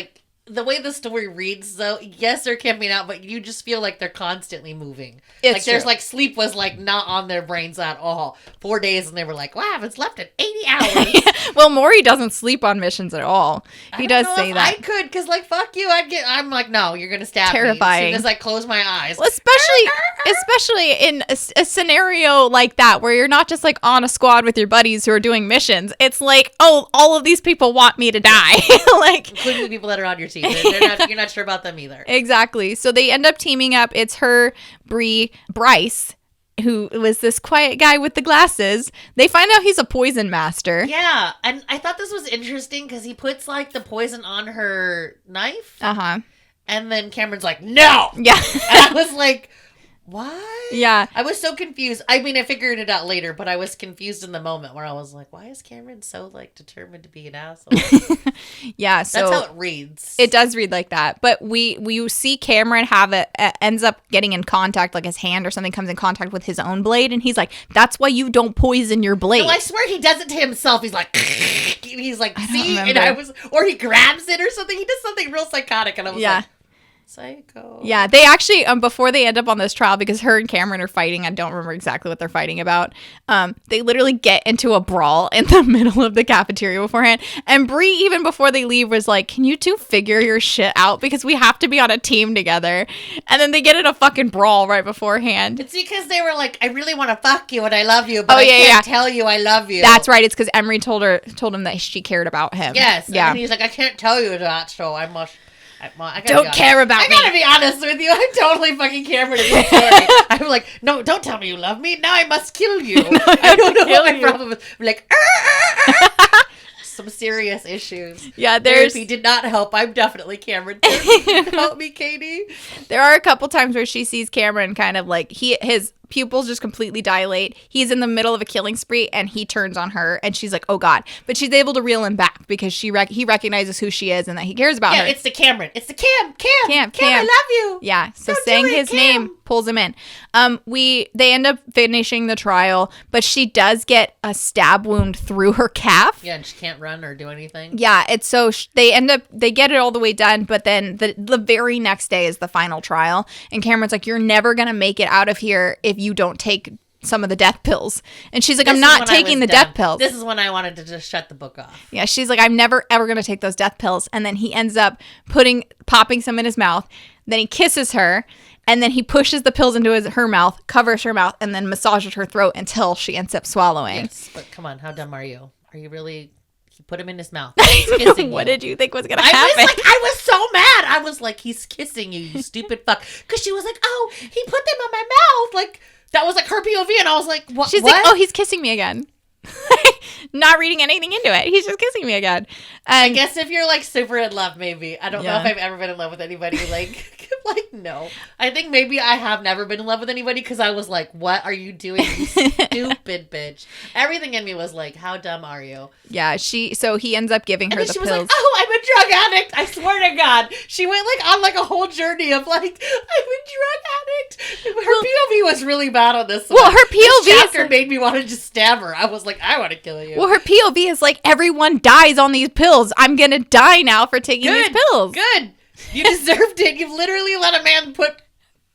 the way the story reads, though, yes, they're camping out, but you just feel like they're constantly moving. It's there's sleep was not on their brains at all. 4 days, and they were like, "Wow, I haven't slept in 80 hours." Well, Maury doesn't sleep on missions at all. He does say that. I could, because fuck you. I'm like, no, you're gonna stab Terrifying. me as soon as I close my eyes. Well, especially in a scenario like that, where you're not just on a squad with your buddies who are doing missions. It's oh, all of these people want me to die, including the people that are on your team. You're not sure about them either. Exactly. So they end up teaming up. It's her, Bree, Bryce, who was this quiet guy with the glasses. They find out he's a poison master. Yeah, and I thought this was interesting because he puts like the poison on her knife. And then Cameron's like, no! Yeah. And I was like, what? Yeah. I was so confused. I mean, I figured it out later, but I was confused in the moment where I was like, why is Cameron so like determined to be an asshole? Yeah, so that's how it reads. It does read like that. But we see Cameron have ends up getting in contact, like his hand or something comes in contact with his own blade, and he's like, that's why you don't poison your blade. No, I swear he does it to himself. He's like, see? Remember. And or he grabs it or something. He does something real psychotic, and I was like, psycho. Yeah, they actually, before they end up on this trial, because her and Cameron are fighting, I don't remember exactly what they're fighting about, they literally get into a brawl in the middle of the cafeteria beforehand, and Bree, even before they leave, was like, can you two figure your shit out, because we have to be on a team together, and then they get in a fucking brawl right beforehand. It's because they were like, I really want to fuck you and I love you, but I can't tell you I love you. That's right, it's because Emery told him that she cared about him. Yes, yeah. And he's like, I can't tell you that, so I must... don't care about me. I gotta be honest with you. I'm totally fucking Cameron in this story. I'm like, no, don't tell me you love me. Now I must kill you. I don't know what my problem is. I'm like, some serious issues. Yeah, Therapy did not help. I'm definitely Cameron. Help me, Katie. There are a couple times where she sees Cameron kind of like his pupils just completely dilate. He's in the middle of a killing spree and he turns on her and she's like, oh God. But she's able to reel him back because he recognizes who she is and that he cares about her. Yeah, it's the Cameron. It's the Cam, I love you. Yeah, so saying his name pulls him in. They end up finishing the trial, but she does get a stab wound through her calf. Yeah, and she can't run or do anything. Yeah, it's so they get it all the way done, but then the very next day is the final trial, and Cameron's like, you're never gonna make it out of here if you don't take some of the death pills. And she's like, I'm not taking the death pills. This is when I wanted to just shut the book off. Yeah, she's like, I'm never ever gonna take those death pills. And then he ends up popping some in his mouth. Then he kisses her, and then he pushes the pills into her mouth, covers her mouth, and then massages her throat until she ends up swallowing. Yes, but come on, how dumb are you? Are you really? He put him in his mouth. He's kissing What you. did you think was gonna happen? I was so mad. I was like, he's kissing you, you stupid fuck. Because she was like, oh, he put them on my mouth. Like, that was like her POV, and I was like, what? She's like, oh, he's kissing me again. Not reading anything into it. He's just kissing me again. I guess if you're like super in love, maybe. I don't know if I've ever been in love with anybody. Like, no. I think maybe I have never been in love with anybody because I was like, what are you doing, you stupid bitch? Everything in me was like, how dumb are you? Yeah, so he ends up giving her the pills. She was like, oh, I'm a drug addict. I swear to God. She went like on like a whole journey of like, I'm a drug addict. Her POV was really bad on this one. Well, her POV this chapter made me want to just stab her. I was like, I want to kill you. Well, her POV is like, everyone dies on these pills. I'm going to die now for taking these pills. Good. You deserved it. You literally let a man put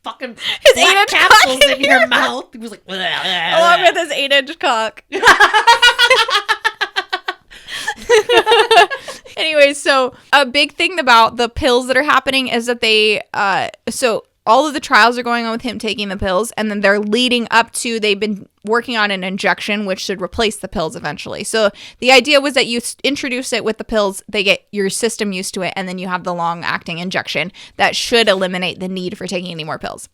fucking his black capsules in your mouth. He was like, along with his 8-inch cock. Anyway, so a big thing about the pills that are happening is that so all of the trials are going on with him taking the pills, and then they're leading up to, they've been working on an injection which should replace the pills eventually. So the idea was that you introduce it with the pills, they get your system used to it, and then you have the long-acting injection that should eliminate the need for taking any more pills.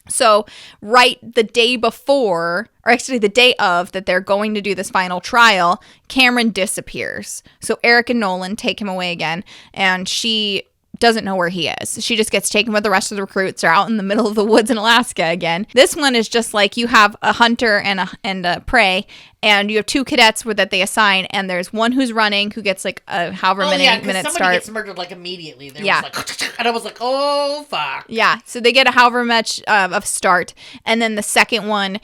So right the day before, or actually the day of, that they're going to do this final trial, Cameron disappears. So Eric and Nolan take him away again, and she doesn't know where he is. She just gets taken with the rest of the recruits. They're out in the middle of the woods in Alaska again. This one is just like, you have a hunter and a prey, and you have two cadets that they assign, and there's one who's running, who gets like a however many minutes start. Somebody gets murdered like immediately. Was like, and I was like, oh fuck. Yeah, so they get a however much of start, and then the second one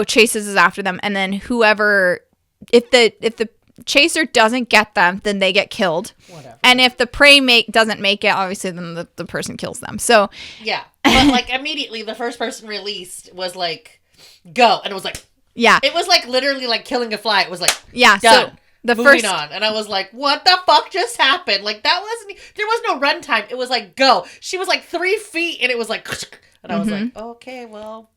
chases after them, and then whoever, if the chaser doesn't get them, then they get killed. Whatever. And if the prey doesn't make it, obviously then the person kills them. So yeah, but like immediately the first person released was like, go, and it was like, yeah, it was like literally like killing a fly. It was like, yeah, done. So the moving on, and I was like, what the fuck just happened? Like, that wasn't, there was no runtime. It was like, go. She was like 3 feet, and it was like, and I was like, okay, well.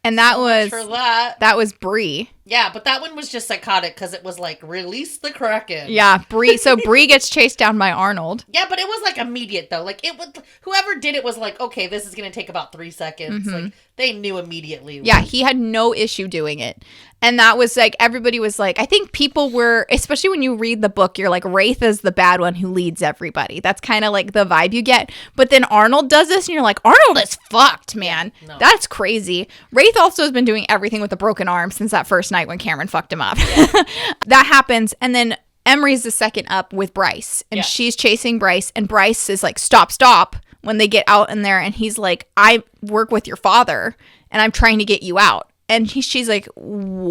And that much was for that. That was Bree. Yeah, but that one was just psychotic because it was like, release the Kraken. Yeah, Bree. So Bree gets chased down by Arnold. Yeah, but it was like immediate though. Like it would, whoever did it was like, okay, this is gonna take about 3 seconds. Like they knew immediately. Yeah, he had no issue doing it. And that was like, everybody was like, I think people were, especially when you read the book, you're like, Wraith is the bad one who leads everybody. That's kind of like the vibe you get. But then Arnold does this and you're like, Arnold is fucked, man. No. That's crazy. Wraith also has been doing everything with a broken arm since that first night when Cameron fucked him up. Yeah. That happens. And then Emery's the second up with Bryce. And she's chasing Bryce. And Bryce is like, stop. When they get out in there. And he's like, I work with your father. And I'm trying to get you out. And she's like,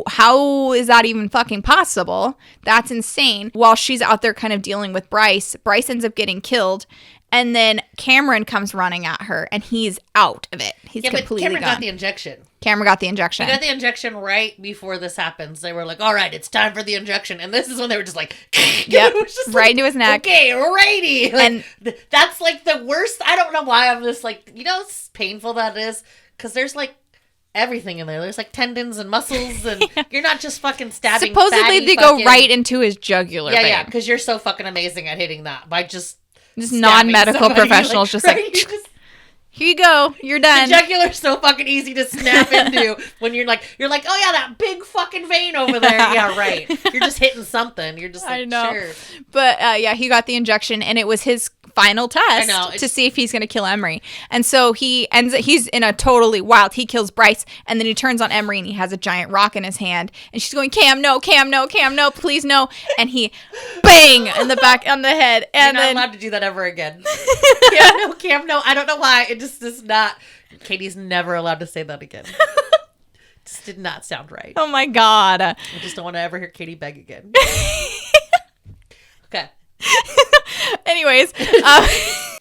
how is that even fucking possible? That's insane. While she's out there kind of dealing with Bryce ends up getting killed. And then Cameron comes running at her, and he's out of it. He's completely Cameron gone. got the injection. Cameron got the injection. He got the injection right before this happens. They were like, all right, it's time for the injection. And this is when they were just like, yep, just right like, into his neck. Okay, righty. Like, And that's like the worst. I don't know why I'm just like, you know how painful that is? Because there's like everything in there. There's like tendons and muscles, and you're not just fucking stabbing. Supposedly they go right into his jugular vein. Yeah, because you're so fucking amazing at hitting that by just non-medical professionals, like, just right? Like, here you go, you're done. The jugular's so fucking easy to snap into when you're like, oh yeah, that big fucking vein over there. Yeah, right. You're just hitting something. You're just like, I know. Sure. But yeah, he got the injection, and it was his final test to see if he's going to kill Emery. And so he's in a totally wild, he kills Bryce, and then he turns on Emery, and he has a giant rock in his hand, and she's going, Cam, no, please no. And he bang in the back on the head. And you're not allowed to do that ever again. Cam, no. I don't know why. It just is not. Katie's never allowed to say that again. Just did not sound right. Oh my God. I just don't want to ever hear Katie beg again. Okay. Anyways,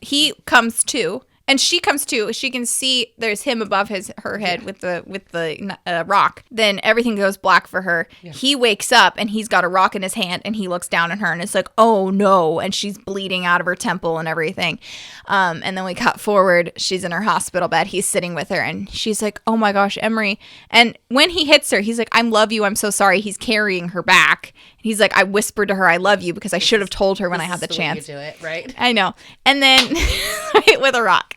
he comes to, and she comes to. She can see there's him above her head with the rock. Then everything goes black for her. Yeah. He wakes up and he's got a rock in his hand, and he looks down at her, and it's like, oh no, and she's bleeding out of her temple and everything. And then we cut forward. She's in her hospital bed. He's sitting with her, and she's like, oh my gosh, Emery. And when he hits her, he's like, I love you. I'm so sorry. He's carrying her back. He's like, I whispered to her, I love you, because I should have told her when I had the chance. You do it, right? I know. And then with a rock.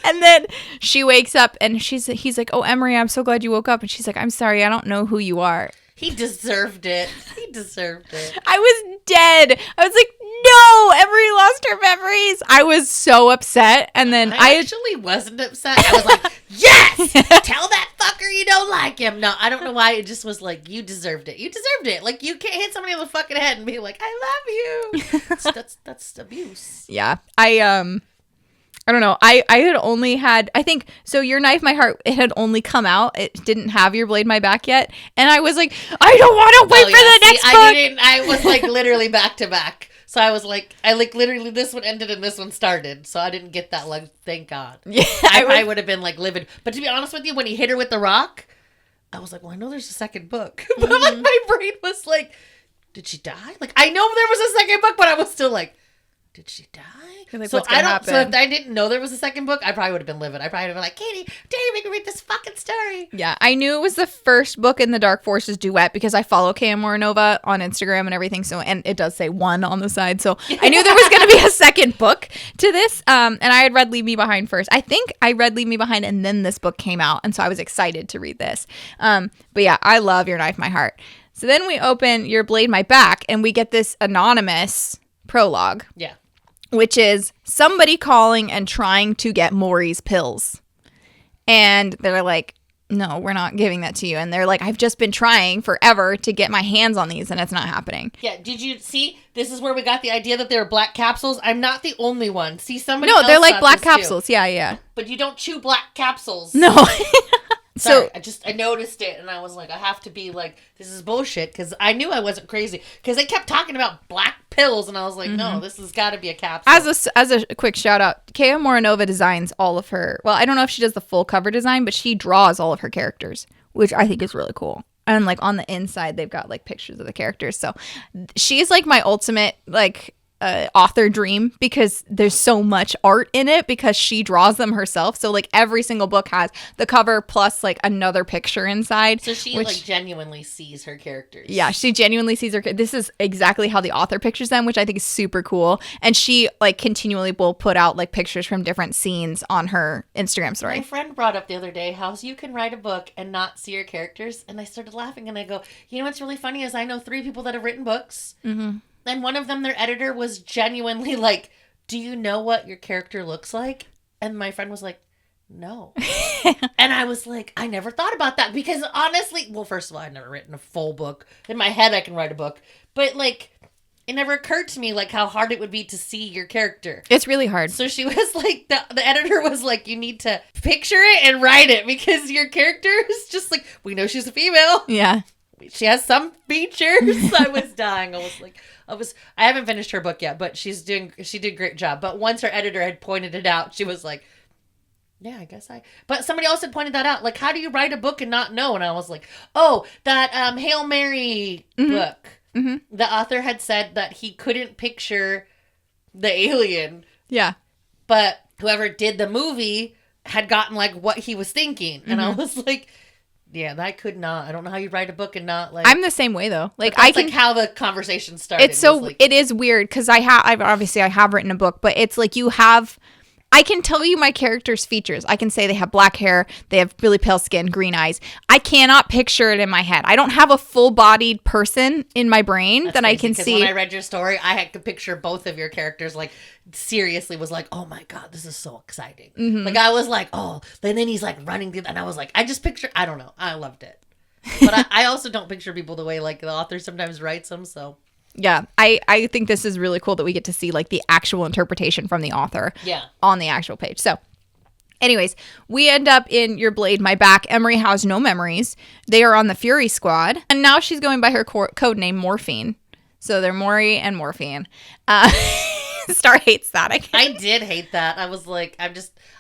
And then she wakes up, and he's like, oh, Emery, I'm so glad you woke up. And she's like, I'm sorry, I don't know who you are. He deserved it. I was dead. I was like, no, Emery lost her memories. I was so upset. And then I actually wasn't upset. I was like, yes, tell that fucker you don't like him. No, I don't know why. It just was like, you deserved it. You deserved it. Like, you can't hit somebody on the fucking head and be like, I love you. That's abuse. Yeah. I don't know. I had only had, I think, so Your Knife, My Heart, it had only come out. It didn't have Your Blade, My Back yet. And I was like, I don't want to wait for the next book. I was like literally back to back. So I was like, literally this one ended and this one started. So I didn't get that, like, thank God. Yeah. I would have been like livid. But to be honest with you, when he hit her with the rock, I was like, well, I know there's a second book. But like my brain was like, did she die? Like, I know there was a second book, but I was still like, did she die? Like, so if I didn't know there was a second book, I probably would have been livid. I probably would have been like, Katie, dare you make me read this fucking story? Yeah, I knew it was the first book in the Dark Forces Duet because I follow Cameron and Moronova on Instagram and everything. So, and it does say 1 on the side. So I knew there was going to be a second book to this. And I had read Leave Me Behind first. I think I read Leave Me Behind and then this book came out. And so I was excited to read this. But yeah, I love Your Knife, My Heart. So then we open Your Blade, My Back, and we get this anonymous prologue. Yeah. Which is somebody calling and trying to get Maury's pills. And they're like, no, we're not giving that to you. And they're like, I've just been trying forever to get my hands on these and it's not happening. Yeah, did you see? This is where we got the idea that they were black capsules. I'm not the only one. See, somebody else they're like black capsules. Too. Yeah. But you don't chew black capsules. No. Sorry, I noticed it and I was like, I have to be like, this is bullshit, because I knew I wasn't crazy, because they kept talking about black pills and I was like, no, this has got to be a capsule. As a quick shout out, Kea Moronova designs all of her, well, I don't know if she does the full cover design, but she draws all of her characters, which I think is really cool. And like on the inside, they've got like pictures of the characters. So she's like my ultimate like a author dream because there's so much art in it because she draws them herself. So like every single book has the cover plus like another picture inside. So she like genuinely sees her characters. Yeah, she genuinely sees her. This is exactly how the author pictures them, which I think is super cool. And she like continually will put out like pictures from different scenes on her Instagram story. My friend brought up the other day how you can write a book and not see your characters. And I started laughing and I go, you know what's really funny is I know 3 people that have written books. Mm-hmm. And one of them, their editor was genuinely like, do you know what your character looks like? And my friend was like, no. And I was like, I never thought about that because honestly, well, first of all, I've never written a full book. In my head, I can write a book. But like, it never occurred to me like how hard it would be to see your character. It's really hard. So she was like, the editor was like, you need to picture it and write it because your character is just like, we know she's a female. Yeah. She has some features. I was dying. I haven't finished her book yet, but she did a great job. But once her editor had pointed it out, she was like, yeah, I guess but somebody else had pointed that out. Like, how do you write a book and not know? And I was like, oh, that Hail Mary book. Mm-hmm. The author had said that he couldn't picture the alien. Yeah. But whoever did the movie had gotten like what he was thinking. And I was like, yeah, I could not. I don't know how you write a book and not like. I'm the same way though. Like I can like how the conversation started. It's so it is weird because I have written a book, but it's like I can tell you my character's features. I can say they have black hair, they have really pale skin, green eyes. I cannot picture it in my head. I don't have a full-bodied person in my brain that I can see. When I read your story, I had to picture both of your characters. Like, seriously, was like, oh my god, this is so exciting. Mm-hmm. Like I was like, oh, and then he's like running through, and I was like, I just picture. I don't know. I loved it, but I also don't picture people the way like the author sometimes writes them. So. Yeah, I think this is really cool that we get to see like the actual interpretation from the author on the actual page. So anyways, we end up in Your Blade, My Back. Emery has no memories. They are on the Fury Squad. And now she's going by her code name, Morphine. So they're Maury and Morphine. Star hates that. I did hate that. I was like,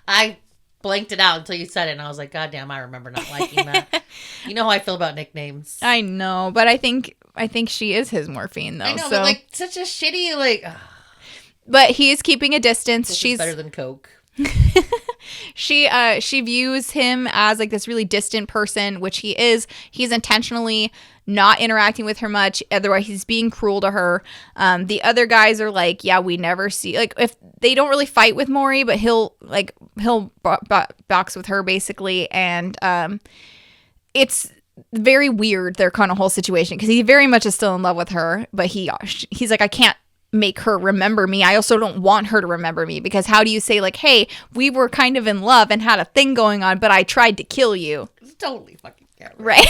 I blanked it out until you said it. And I was like, God damn, I remember not liking that. You know how I feel about nicknames. I know, but I think she is his Morphine, though. I know, but like such a shitty, like. But he is keeping a distance. She's better than Coke. She views him as like this really distant person, which he is. He's intentionally not interacting with her much. Otherwise, he's being cruel to her. The other guys are like, yeah, we never see, like, if they don't really fight with Maury, but he'll box with her basically, and it's very weird, their kind of whole situation, because he very much is still in love with her, but he's like, I can't make her remember me. I also don't want her to remember me, because how do you say like, hey, we were kind of in love and had a thing going on, but I tried to kill you? It's totally fucking terrible. Right.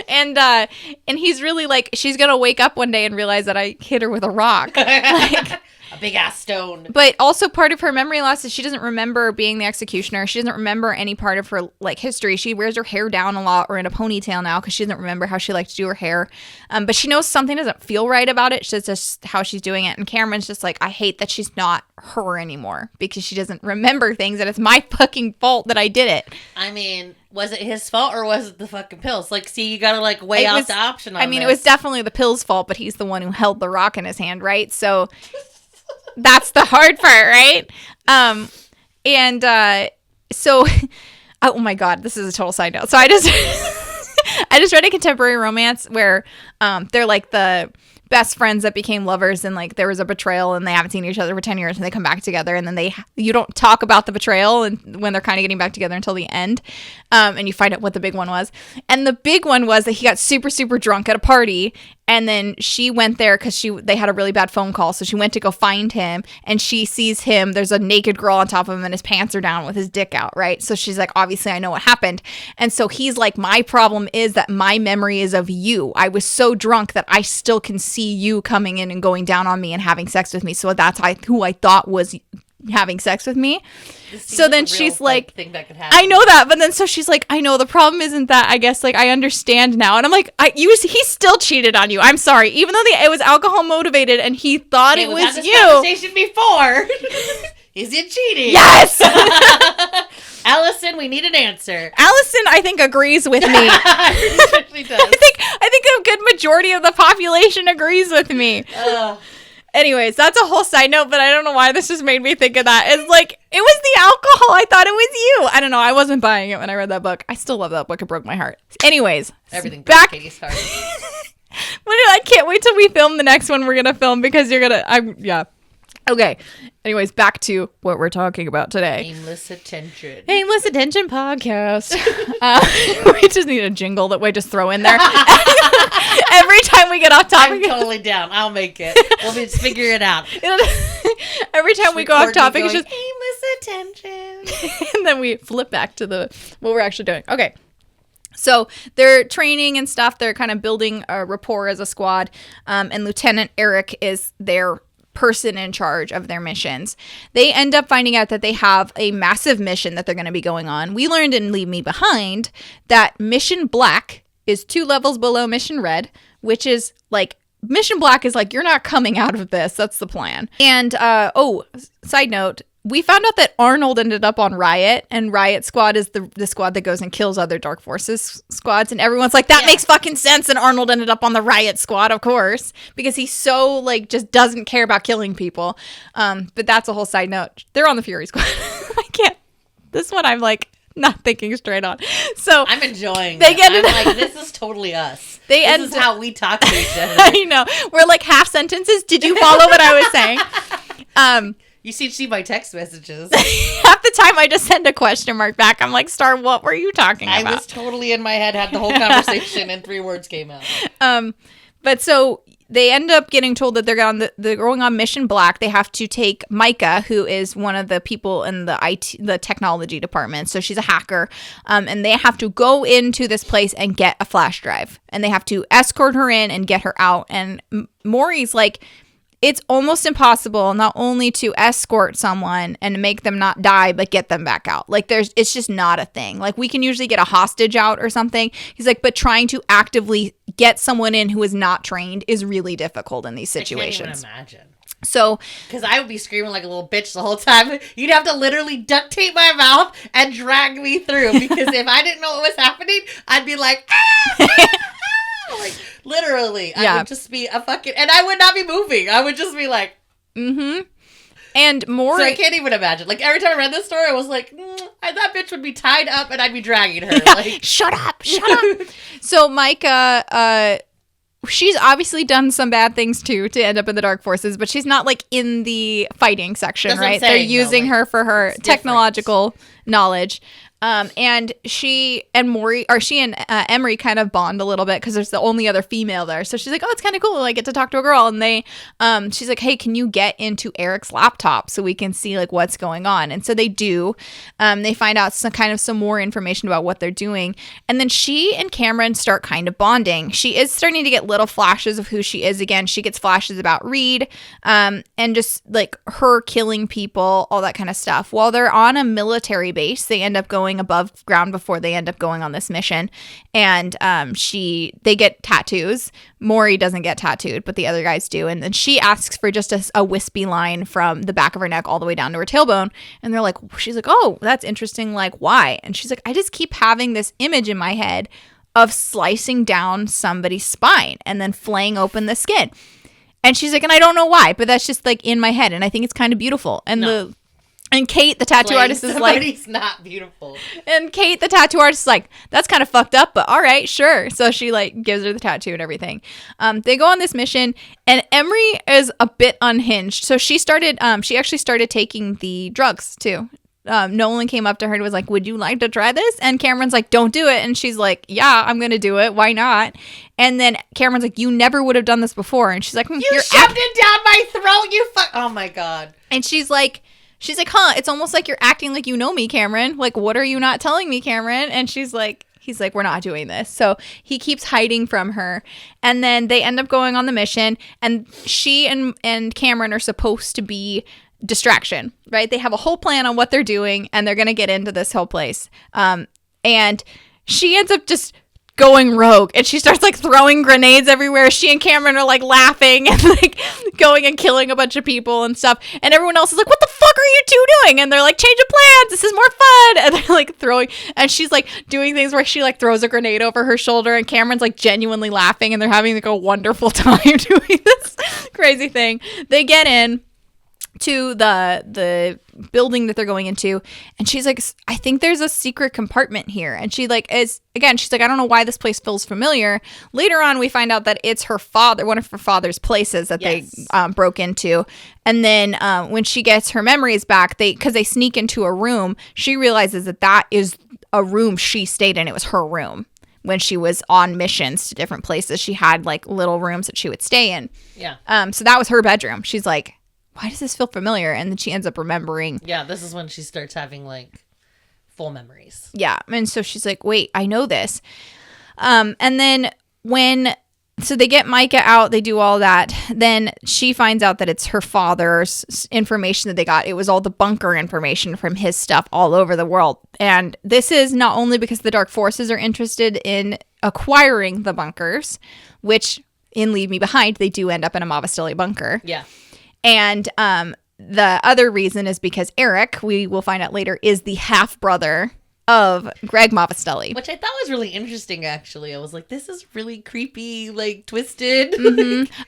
and he's really like, she's gonna wake up one day and realize that I hit her with a rock. Like, a big ass stone. But also part of her memory loss is she doesn't remember being the executioner. She doesn't remember any part of her like history. She wears her hair down a lot or in a ponytail now because she doesn't remember how she liked to do her hair. But she knows something doesn't feel right about it. It's just how she's doing it. And Cameron's just like, I hate that she's not her anymore because she doesn't remember things, and it's my fucking fault that I did it. I mean, was it his fault or was it the fucking pills? Like, see, you gotta like weigh out the option on it was definitely the pills' fault, but he's the one who held the rock in his hand, right? So that's the hard part, right? So oh my god, this is a total side note. So I just read a contemporary romance where they're like the best friends that became lovers, and like there was a betrayal and they haven't seen each other for 10 years and they come back together, and then you don't talk about the betrayal and when they're kind of getting back together until the end, and you find out what the big one was. And the big one was that he got super, super drunk at a party, and then she went there because they had a really bad phone call, so she went to go find him, and she sees him, there's a naked girl on top of him and his pants are down with his dick out, right? So she's like, obviously I know what happened. And so he's like, my problem is that my memory is of you. I was so drunk that I still can see you coming in and going down on me and having sex with me, so that's who I thought was having sex with me. So then she's like, thing that could happen. I know that, but then so she's like, I know the problem isn't that, I guess, like I understand now. And I'm like, he still cheated on you. I'm sorry, even though it was alcohol motivated and he thought it was you. Conversation before. Is it cheating? Yes. Allison, we need an answer. Allison, I think, agrees with me. She does. I think a good majority of the population agrees with me. Anyways, that's a whole side note, but I don't know why this just made me think of that. It's like, it was the alcohol. I thought it was you. I don't know. I wasn't buying it when I read that book. I still love that book. It broke my heart. Anyways. Everything back. Katie's heart. I can't wait till we film the next one we're going to film because you're going to, yeah. Okay. Anyways, back to what we're talking about today. Aimless Attention. Aimless Attention podcast. We just need a jingle that we just throw in there. Every time we get off topic. I'm totally down. I'll make it. We'll just figure it out. Every time we go off topic, it's just aimless attention. And then we flip back to what we're actually doing. Okay. So they're training and stuff. They're kind of building a rapport as a squad. And Lieutenant Eric is their person in charge of their missions. They end up finding out that they have a massive mission that they're going to be going on. We learned in Leave Me Behind that Mission Black is 2 levels below Mission Red, which is like, Mission Black is like, you're not coming out of this. That's the plan. And, side note, we found out that Arnold ended up on Riot, and Riot Squad is the squad that goes and kills other Dark Forces squads, and everyone's like, that makes fucking sense, and Arnold ended up on the Riot Squad, of course, because he's so, like, just doesn't care about killing people. But that's a whole side note. They're on the Fury Squad. I can't. This one I'm, like, not thinking straight on. So I'm enjoying it. I'm like, this is totally us. This is how we talk to each other. I know. We're like half sentences. Did you follow what I was saying? You see my text messages. Half the time I just send a question mark back. I'm like, Star, what were you talking about? I was totally in my head, had the whole conversation, and 3 words came out. But so they end up getting told that they're going on Mission Black. They have to take Micah, who is one of the people in the technology department. So she's a hacker. And they have to go into this place and get a flash drive. And they have to escort her in and get her out. And Maury's like, it's almost impossible not only to escort someone and make them not die, but get them back out. Like, it's just not a thing. Like, we can usually get a hostage out or something. He's like, but trying to actively get someone in who is not trained is really difficult in these situations. I can't even imagine. So, because I would be screaming like a little bitch the whole time. You'd have to literally duct tape my mouth and drag me through, because if I didn't know what was happening, I'd be like, like, literally, I would just be a fucking, and I would not be moving. I would just be like, And Maury, so I can't even imagine. Like, every time I read this story, I was like, that bitch would be tied up and I'd be dragging her. Yeah, like, shut up. So Micah, she's obviously done some bad things too to end up in the Dark Forces, but she's not like in the fighting section, right? They're using her for her technological knowledge. And she and Emery kind of bond a little bit because there's the only other female there. So she's like, oh, it's kind of cool. I get to talk to a girl. And she's like, hey, can you get into Eric's laptop so we can see like what's going on? And so they do. They find out some more information about what they're doing. And then she and Cameron start kind of bonding. She is starting to get little flashes of who she is again. She gets flashes about Reed, and just like her killing people, all that kind of stuff. While they're on a military base, they end up going above ground before they end up going on this mission, and they get tattoos. Maury doesn't get tattooed, but the other guys do, and then she asks for just a wispy line from the back of her neck all the way down to her tailbone, and she's like, oh, that's interesting, like, why? And she's like, I just keep having this image in my head of slicing down somebody's spine and then flaying open the skin. And she's like, and I don't know why, but that's just like in my head, and I think it's kind of beautiful. And And Kate, the tattoo artist, is like, somebody's not beautiful. And Kate, the tattoo artist, is like, that's kind of fucked up, but all right, sure. So she like gives her the tattoo and everything. They go on this mission, and Emery is a bit unhinged. So she actually started taking the drugs too. Nolan came up to her and was like, would you like to try this? And Cameron's like, don't do it. And she's like, yeah, I'm going to do it. Why not? And then Cameron's like, you never would have done this before. And she's like, you shoved it down my throat, you fuck. Oh my God. And she's like, huh, it's almost like you're acting like you know me, Cameron. Like, what are you not telling me, Cameron? And he's like, we're not doing this. So he keeps hiding from her. And then they end up going on the mission. And she and Cameron are supposed to be distraction, right? They have a whole plan on what they're doing, and they're going to get into this whole place. And she ends up just going rogue, and she starts like throwing grenades everywhere. She and Cameron are like laughing and like going and killing a bunch of people and stuff, and everyone else is like, what the fuck are you two doing? And they're like, change of plans, this is more fun. And they're like throwing, and she's like doing things where she like throws a grenade over her shoulder, and Cameron's like genuinely laughing, and they're having like a wonderful time doing this crazy thing. They get in to the building that they're going into, and she's like, I think there's a secret compartment here. And she like is, again, she's like, I don't know why this place feels familiar. Later on we find out that it's her father, one of her father's places that they broke into. And then when she gets her memories back, because they sneak into a room, she realizes that is a room she stayed in. It was her room. When she was on missions to different places, she had like little rooms that she would stay in. So that was her bedroom. She's like, why does this feel familiar? And then she ends up remembering. Yeah, this is when she starts having like full memories. Yeah. And so she's like, wait, I know this. And then so they get Micah out, they do all that. Then she finds out that it's her father's information that they got. It was all the bunker information from his stuff all over the world. And this is not only because the Dark Forces are interested in acquiring the bunkers, which in Leave Me Behind, they do end up in a Mavastelli bunker. Yeah. And the other reason is because Eric, we will find out later, is the half-brother of Greg Mavastelli. Which I thought was really interesting, actually. I was like, this is really creepy, like, twisted.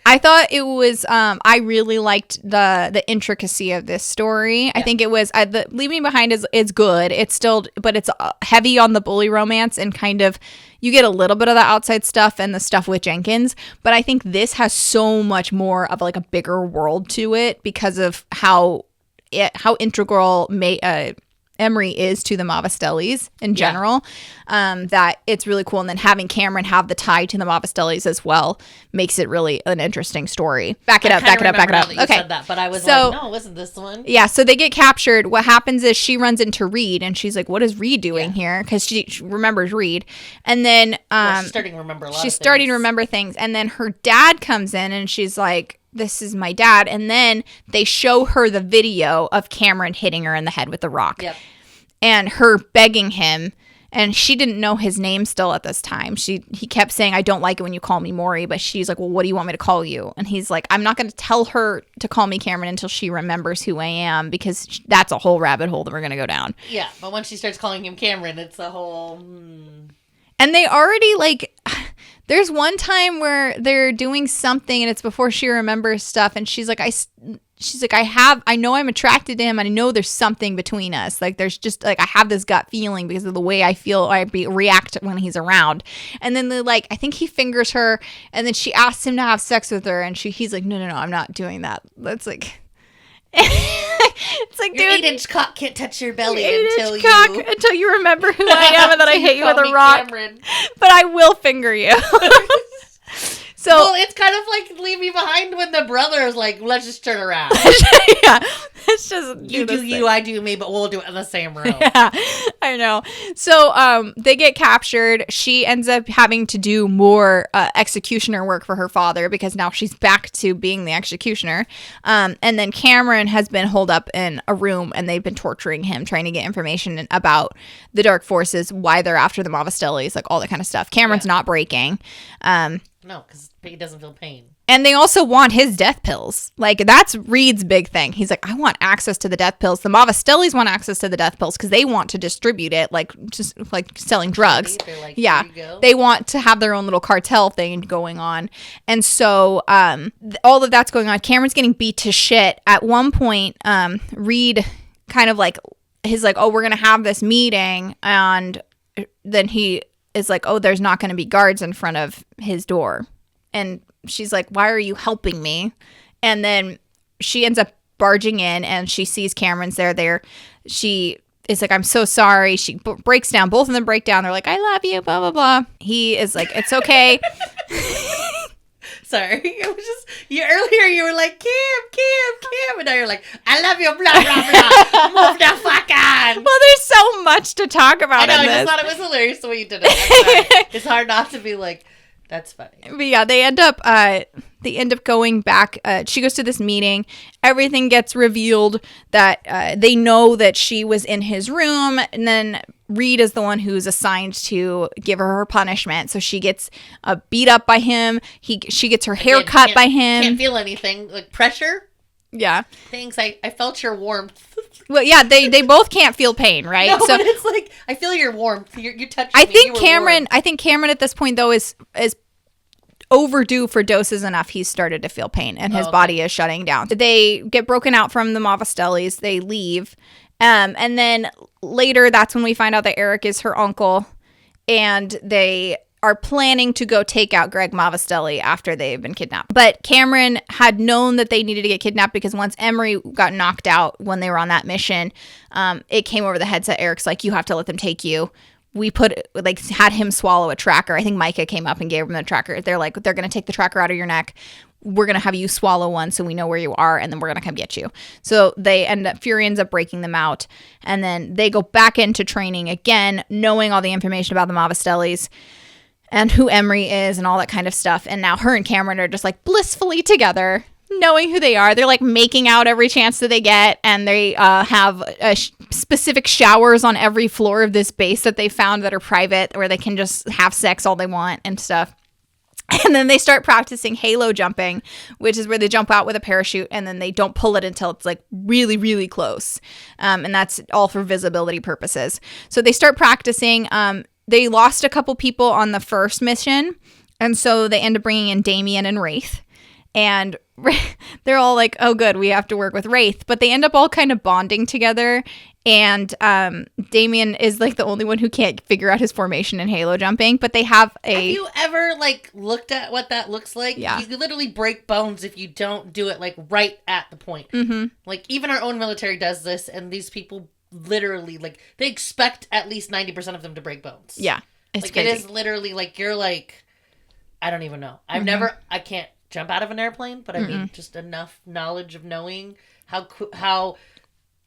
I thought it was, I really liked the intricacy of this story. Yeah. I think it was, the Leave Me Behind is good. It's still, but it's heavy on the bully romance and kind of, you get a little bit of the outside stuff and the stuff with Jenkins. But I think this has so much more of like a bigger world to it because of how integral Emery is to the Mavastellis in general, that it's really cool. And then having Cameron have the tie to the Mavastellis as well makes it really an interesting story. Back it up. Okay. Said that, but I was like, no, it wasn't this one. Yeah, so they get captured. What happens is she runs into Reed, and she's like, what is Reed doing here? Because she remembers Reed. And then she's starting to remember things. And then her dad comes in, and she's like, this is my dad. And then they show her the video of Cameron hitting her in the head with the rock. Yep. And her begging him. And she didn't know his name still at this time. He kept saying, I don't like it when you call me Maury. But she's like, well, what do you want me to call you? And he's like, I'm not going to tell her to call me Cameron until she remembers who I am. Because that's a whole rabbit hole that we're going to go down. Yeah. But once she starts calling him Cameron, it's a whole... And they already like... There's one time where they're doing something and it's before she remembers stuff, and she's like, I know I'm attracted to him, and I know there's something between us. Like there's just like I have this gut feeling because of the way I feel react when he's around. And then I think he fingers her, and then she asks him to have sex with her, and he's like, no, I'm not doing that. That's like. It's like, your dude, 8-inch cock can't touch your belly until you remember who I am and that I hate you with a rock. Cameron. But I will finger you. So well, it's kind of like Leave Me Behind when the brother is like, let's just turn around. Yeah, let's just you do you, I do me, but we'll do it in the same room. Yeah, I know. So they get captured. She ends up having to do more executioner work for her father because now she's back to being the executioner. And then Cameron has been holed up in a room, and they've been torturing him, trying to get information about the Dark Forces, why they're after the Mavastellis, like all that kind of stuff. Cameron's not breaking. No, because he doesn't feel pain. And they also want his death pills. Like, that's Reed's big thing. He's like, I want access to the death pills. The Mavastellis want access to the death pills because they want to distribute it, like, just like selling drugs. Like, yeah. They want to have their own little cartel thing going on. And so all of that's going on. Cameron's getting beat to shit. At one point, Reed kind of like, he's like, oh, we're going to have this meeting. And then he is like, oh, there's not going to be guards in front of his door. And she's like, why are you helping me? And then she ends up barging in, and she sees Cameron's there. She is like, I'm so sorry. She breaks down. Both of them break down. They're like, I love you, blah, blah, blah. He is like, it's okay. Sorry. It was just, earlier you were like, Cam. And now you're like, I love you, blah, blah, blah. Move the fuck on. Well, there's so much to talk about I in this. I just thought it was hilarious the way you did it. It's hard not to be like, that's funny. But yeah, they end up going back. She goes to this meeting. Everything gets revealed that they know that she was in his room. And then Reed is the one who's assigned to give her punishment. So she gets beat up by him. She gets her hair cut by him. Can't feel anything. Like pressure. Yeah. Thanks. I felt your warmth. Well, yeah, they both can't feel pain, right? No, so but it's like I feel your warmth. You touched me. I think Cameron at this point though is overdue for doses enough. He's started to feel pain and his body is shutting down. They get broken out from the Mavastellis. They leave. And then later, that's when we find out that Eric is her uncle, and they are planning to go take out Greg Mavastelli after they've been kidnapped. But Cameron had known that they needed to get kidnapped because once Emery got knocked out when they were on that mission, it came over the heads that Eric's like, you have to let them take you. We had him swallow a tracker. I think Micah came up and gave him the tracker. They're like, they're going to take the tracker out of your neck. We're going to have you swallow one so we know where you are, and then we're going to come get you. So Fury ends up breaking them out, and then they go back into training again, knowing all the information about the Mavastellis and who Emery is and all that kind of stuff. And now her and Cameron are just like blissfully together, knowing who they are. They're like making out every chance that they get, and they have specific showers on every floor of this base that they found that are private, where they can just have sex all they want and stuff. And then they start practicing halo jumping, which is where they jump out with a parachute and then they don't pull it until it's like really, really close. And that's all for visibility purposes. So they start practicing. They lost a couple people on the first mission. And so they end up bringing in Damien and Wraith. And they're all like, oh, good, we have to work with Wraith. But they end up all kind of bonding together. And Damien is like the only one who can't figure out his formation in halo jumping. But they have Have you ever like looked at what that looks like? Yeah. You could literally break bones if you don't do it like right at the point. Mm-hmm. Like even our own military does this, and these people literally like they expect at least 90% of them to break bones. Yeah, it's like crazy. It is literally like you're like, I don't even know. I can't jump out of an airplane, but I mean just enough knowledge of knowing how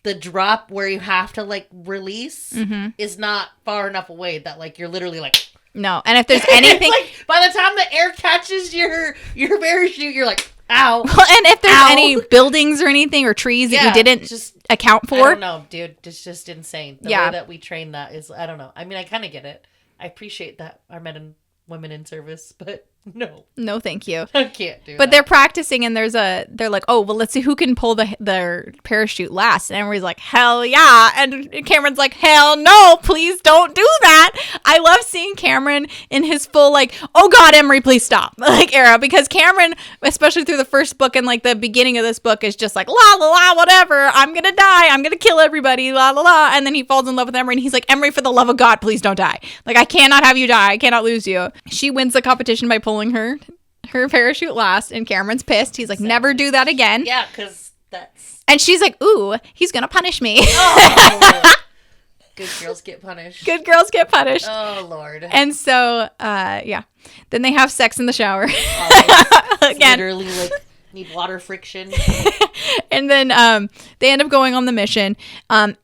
the drop where you have to like release is not far enough away that like you're literally like no. And if there's anything like, by the time the air catches your parachute, you're like ow. Well, and if there's any buildings or anything or trees that you didn't just account for, I don't know, dude. It's just insane. The way that we train that is, I don't know. I mean, I kind of get it. I appreciate that our men and women in service, but no, thank you. I can't do but they're practicing, and they're like, oh, well, let's see who can pull their parachute last. And everybody's like, hell yeah. And Cameron's like, hell no, please don't do that. I love seeing Cameron in his full like, oh god, Emery, please stop like era, because Cameron, especially through the first book and like the beginning of this book, is just like la la la, whatever, I'm gonna die, I'm gonna kill everybody, la la la. And then he falls in love with Emery, and he's like, Emery, for the love of God, please don't die. Like, I cannot have you die. I cannot lose you. She wins the competition by pulling her parachute last, and Cameron's pissed. He's like, never do that again. Yeah, because that's... And she's like, ooh, he's gonna punish me. Oh, good girls get punished. Good girls get punished. Oh, Lord. And so, then they have sex in the shower. Again. Literally, like, need water friction. And then they end up going on the mission. And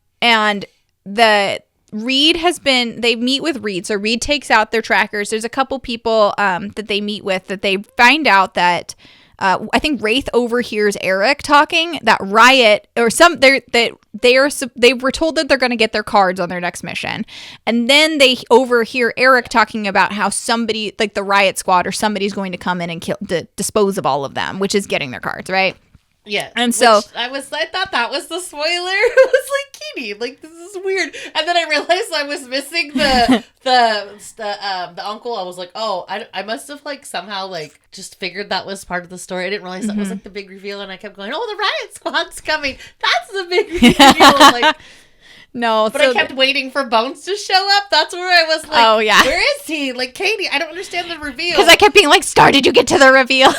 they meet with Reed. So Reed takes out their trackers. There's a couple people that they meet with that they find out that I think Wraith overhears Eric talking that Riot or they were told that they're going to get their cards on their next mission. And then they overhear Eric talking about how somebody like the Riot squad or somebody's going to come in and dispose of all of them, which is getting their cards, right? Yeah. And so I thought that was the spoiler. I was like, Katie, like, this is weird. And then I realized I was missing the uncle. I was like, oh, I must have like somehow like just figured that was part of the story. I didn't realize that was like the big reveal, and I kept going, oh, the Riot Squad's coming. That's the big reveal. Like, no, but I kept waiting for Bones to show up. That's where I was like, oh yeah, where is he? Like, Katie, I don't understand the reveal. Because I kept being like, Scar, did you get to the reveal?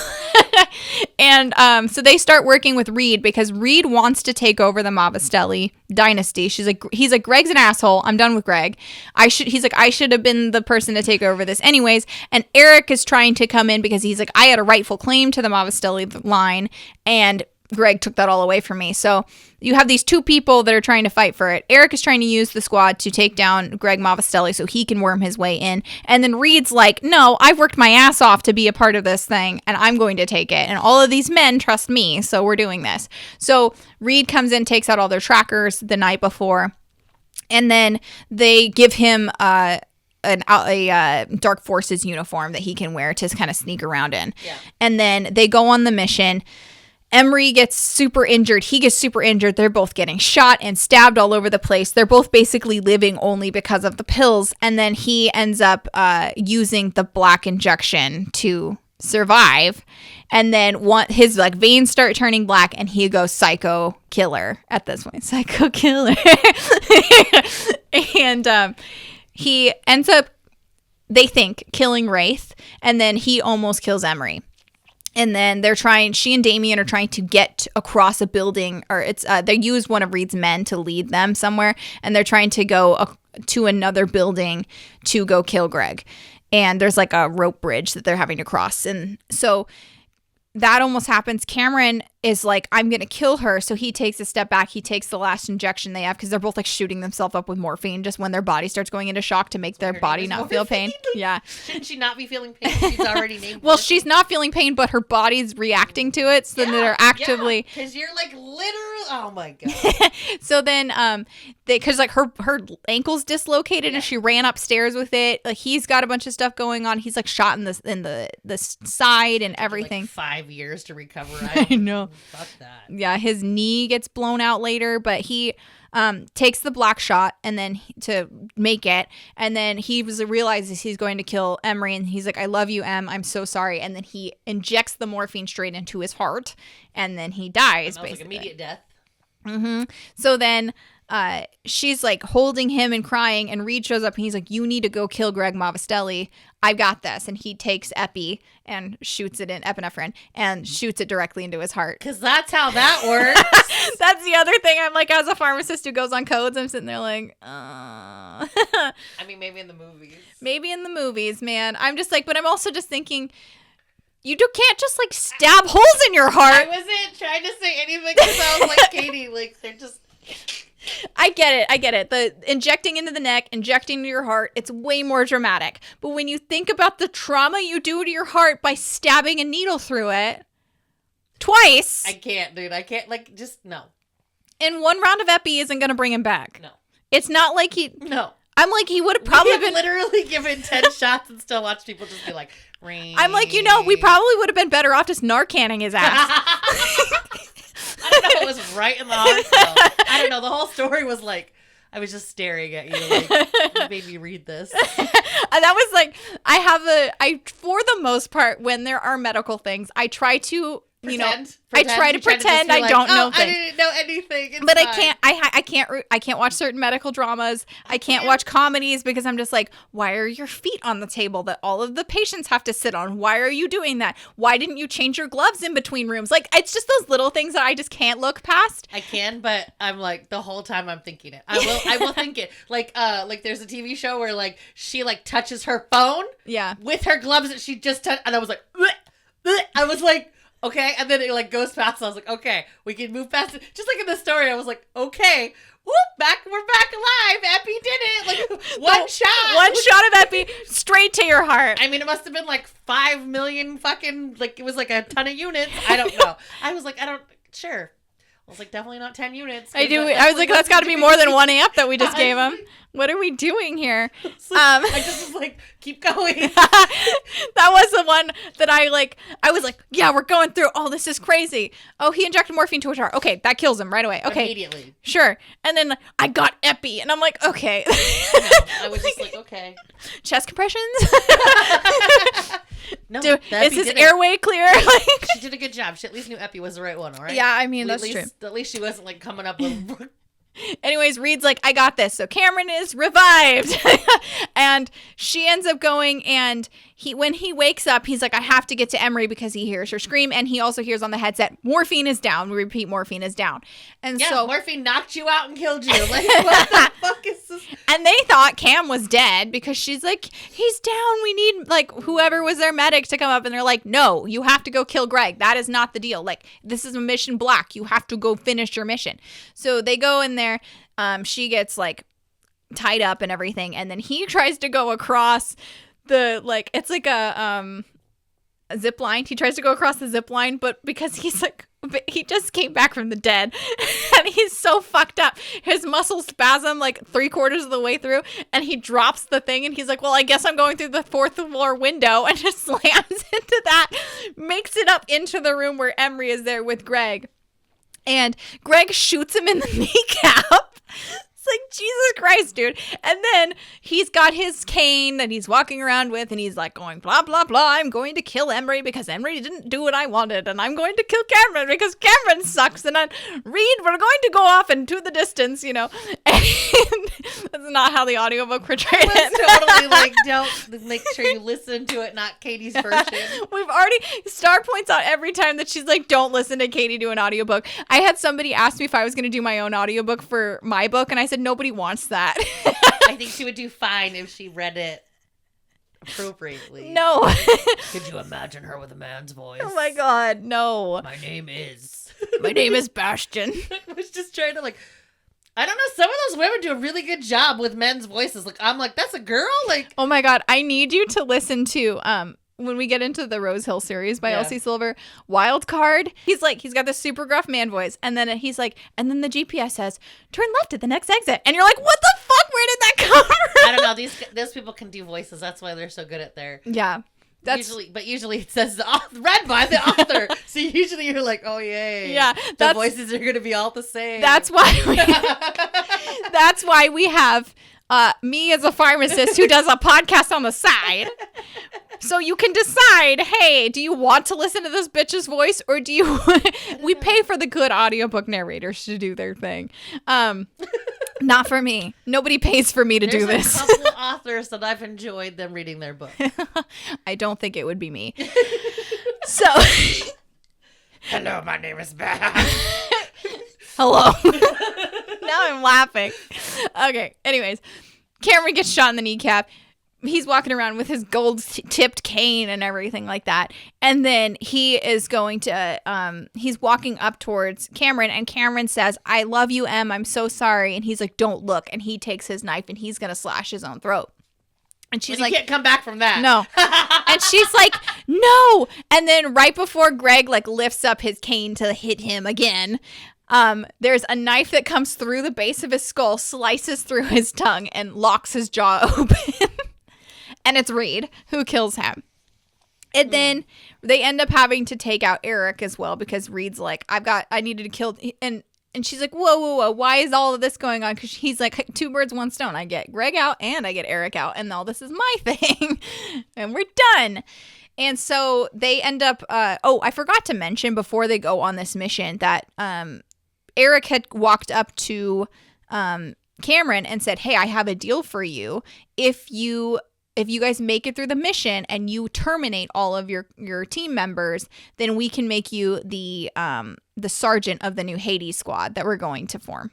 And so they start working with Reed because Reed wants to take over the Mavastelli dynasty. He's like, Greg's an asshole. I'm done with Greg. I should have been the person to take over this anyways. And Eric is trying to come in because he's like, I had a rightful claim to the Mavastelli line, and Greg took that all away from me. So you have these two people that are trying to fight for it. Eric is trying to use the squad to take down Greg Mavastelli so he can worm his way in. And then Reed's like, no, I've worked my ass off to be a part of this thing, and I'm going to take it. And all of these men trust me, so we're doing this. So Reed comes in, takes out all their trackers the night before. And then they give him a Dark Forces uniform that he can wear to kind of sneak around in. Yeah. And then they go on the mission. Emery gets super injured. He gets super injured. They're both getting shot and stabbed all over the place. They're both basically living only because of the pills. And then he ends up using the black injection to survive. And then his like veins start turning black, and he goes psycho killer at this point. Psycho killer. And he ends up, they think, killing Wraith, and then he almost kills Emery. And then she and Damien are trying to get across a building, or they use one of Reed's men to lead them somewhere, and they're trying to go to another building to go kill Greg. And there's like a rope bridge that they're having to cross. And so that almost happens. Cameron is like, I'm going to kill her. So he takes a step back. He takes the last injection they have, because they're both like shooting themselves up with morphine just when their body starts going into shock to make their body not feel pain. Yeah. Shouldn't she not be feeling pain? She's already named. Well, she's not feeling pain, but her body's reacting to it. So they're actively. Because you're like literally. Oh my God. So then because like her ankle's dislocated and she ran upstairs with it. Like he's got a bunch of stuff going on. He's like shot in the side and everything. Like 5 years to recover. I know. Fuck that. Yeah, his knee gets blown out later, but he takes the black shot and then to make it, and then he realizes he's going to kill Emery, and he's like, I love you, Em, I'm so sorry. And then he injects the morphine straight into his heart, and then he dies. Basically, like immediate death. Mm-hmm. So then she's like holding him and crying, and Reed shows up and he's like, you need to go kill Greg Mavastelli. I've got this. And he takes epinephrine and shoots it directly into his heart. Because that's how that works. That's the other thing. I'm like, as a pharmacist who goes on codes, I'm sitting there like, I mean, maybe in the movies. Maybe in the movies, man. I'm just like, but I'm also just thinking, you can't just like stab holes in your heart. I wasn't trying to say anything because I was like, Katie, like, they're just... I get it. The injecting into the neck, injecting into your heart, it's way more dramatic. But when you think about the trauma you do to your heart by stabbing a needle through it twice. I can't, dude. I can't, like, just, no. And one round of epi isn't going to bring him back. No. It's not like he... No. I'm like, he would have probably been... literally given 10 shots and still watch people just be like, ring. I'm like, we probably would have been better off just Narcanning his ass. I don't know. It was right in the heart, though. I don't know. The whole story was like, I was just staring at you. Like, you made me read this. And that was like, for the most part, when there are medical things, I try to, I try to pretend I don't know things. I didn't know anything. But fine. I can't watch certain medical dramas. I can't watch comedies because I'm just like, why are your feet on the table that all of the patients have to sit on? Why are you doing that? Why didn't you change your gloves in between rooms? Like, it's just those little things that I just can't look past. I can, but I'm like, the whole time I'm thinking it. I will think it. Like there's a TV show where like she like touches her phone with her gloves that she just touched, and I was like, bleh, bleh. I was like, okay, and then it like goes past. I was like, okay, we can move past it. Just like in the story, I was like, okay, whoop, we're back alive. Epi did it. Like one shot of Epi straight to your heart. I mean, it must have been like 5 million fucking, like it was like a ton of units. I don't know. I was like, sure. I was like, definitely not 10 units. I was like, that's got to be more than 1 amp that we just gave him. What are we doing here? I just was like, keep going. That was the one that I was like, yeah, we're going through. Oh, this is crazy. Oh, he injected morphine to his heart. Okay, that kills him right away. Okay. Immediately. Sure. And then I got epi, and I'm like, okay. I was just like, okay. Chest compressions? No, is his airway clear? She did a good job. She at least knew epi was the right one, all right? Yeah, I mean, that's true. At least she wasn't like coming up with... Anyways, Reed's like, I got this. So Cameron is revived. And she ends up going, and when he wakes up, he's like, I have to get to Emery because he hears her scream. And he also hears on the headset, morphine is down. We repeat, morphine is down. And so morphine knocked you out and killed you. Like, what the fuck is this? And they thought Cam was dead because she's like, he's down. We need like whoever was their medic to come up. And they're like, no, you have to go kill Greg. That is not the deal. Like, this is a mission black. You have to go finish your mission. So they go in there. She gets like tied up and everything. And then he tries to go across it's like a zip line. He tries to go across the zip line, but because he's like But he just came back from the dead and he's so fucked up. His muscles spasm like 3/4 of the way through and he drops the thing and he's like, well, I guess I'm going through the 4th floor window, and just slams into that, makes it up into the room where Emery is there with Greg. And Greg shoots him in the kneecap. It's like, Jesus Christ, dude. And then he's got his cane that he's walking around with, and he's like going, blah, blah, blah. I'm going to kill Emery because Emery didn't do what I wanted. And I'm going to kill Cameron because Cameron sucks. And then Reed, we're going to go off into the distance, you know. And that's not how the audiobook portrayed it. Totally like, don't make sure you listen to it, not Katie's version. We've already, Star points out every time that she's like, don't listen to Katie do an audiobook. I had somebody ask me if I was going to do my own audiobook for my book, and I said, nobody wants that. I think she would do fine if she read it appropriately. No. Could you imagine her with a man's voice? Oh my God, no. My name is Bastion. I was just trying to like, I don't know, some of those women do a really good job with men's voices. Like, I'm like, that's a girl? Like, oh my God, I need you to listen to when we get into the Rose Hill series by Elsie Silver, Wild Card, he's got this super gruff man voice, and then he's like, and then the GPS says, turn left at the next exit, and you're like, what the fuck? Where did that come from? I don't know. Those people can do voices. That's why they're so good at their. Yeah. Usually it says read by the author. So usually you're like, oh yay. Yeah. The voices are going to be all the same. That's why we have me as a pharmacist who does a podcast on the side. So you can decide, hey, do you want to listen to this bitch's voice, or do you we pay for the good audiobook narrators to do their thing. Not for me. Nobody pays for me to do this. There's a couple authors that I've enjoyed them reading their book. I don't think it would be me. So hello, my name is Beth. Hello. Now I'm laughing. Okay. Anyways, Cameron gets shot in the kneecap. He's walking around with his gold-tipped cane and everything like that. And then he is going to, he's walking up towards Cameron, and Cameron says, I love you, Em. I'm so sorry. And he's like, don't look. And he takes his knife, and he's going to slash his own throat. And she's like, you can't come back from that. No. And she's like, no. And then right before Greg, like, lifts up his cane to hit him again, there's a knife that comes through the base of his skull, slices through his tongue, and locks his jaw open. And it's Reed who kills him. And then they end up having to take out Eric as well, because Reed's like, I needed to kill. And she's like, whoa. Why is all of this going on? Because he's like, 2 birds, 1 stone. I get Greg out and I get Eric out. And all this is my thing. And we're done. And so they end up, I forgot to mention before they go on this mission that Eric had walked up to Cameron and said, hey, I have a deal for you. If you guys make it through the mission and you terminate all of your team members, then we can make you the sergeant of the new Hades squad that we're going to form.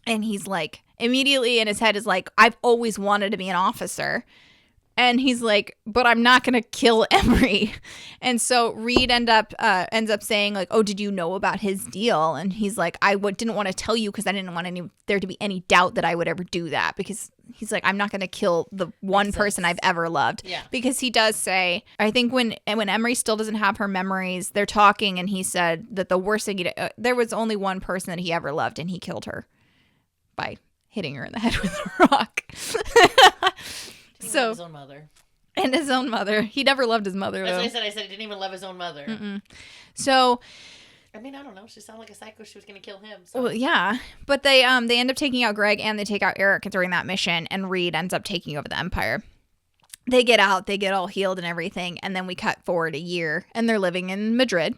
And he's like, immediately in his head is like, I've always wanted to be an officer. And he's like, but I'm not going to kill Emery. And so Reed ends up saying like, oh, did you know about his deal? And he's like, I didn't want to tell you because I didn't want there to be any doubt that I would ever do that, because he's like, I'm not going to kill the one person I've ever loved. Yeah. Because he does say, I think when Emery still doesn't have her memories, they're talking, and he said that the worst thing there was only one person that he ever loved, and he killed her by hitting her in the head with a rock. So his own mother. And his own mother. He never loved his mother, though. That's what I said. He didn't even love his own mother. Mm-mm. So, I mean, I don't know. She sounded like a psycho. She was going to kill him. So. Well, yeah. But they end up taking out Greg, and they take out Eric during that mission, and Reed ends up taking over the Empire. They get out. They get all healed and everything. And then we cut forward a year, and they're living in Madrid.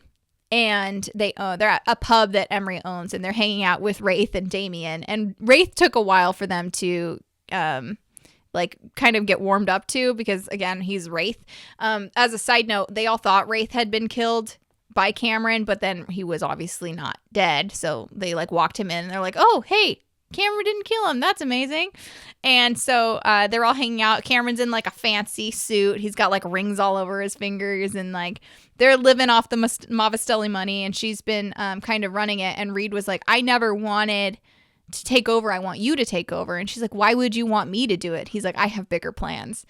And they're at a pub that Emery owns, and they're hanging out with Wraith and Damien. And Wraith took a while for them to kind of get warmed up to, because again, he's Wraith. As a side note, they all thought Wraith had been killed by Cameron, but then he was obviously not dead. So they like walked him in, and they're like, oh, hey, Cameron didn't kill him. That's amazing. And so they're all hanging out. Cameron's in like a fancy suit. He's got like rings all over his fingers, and like they're living off the Mavastelli money, and she's been kind of running it. And Reed was like, I never wanted to take over. I want you to take over. And she's like, why would you want me to do it? He's like, I have bigger plans.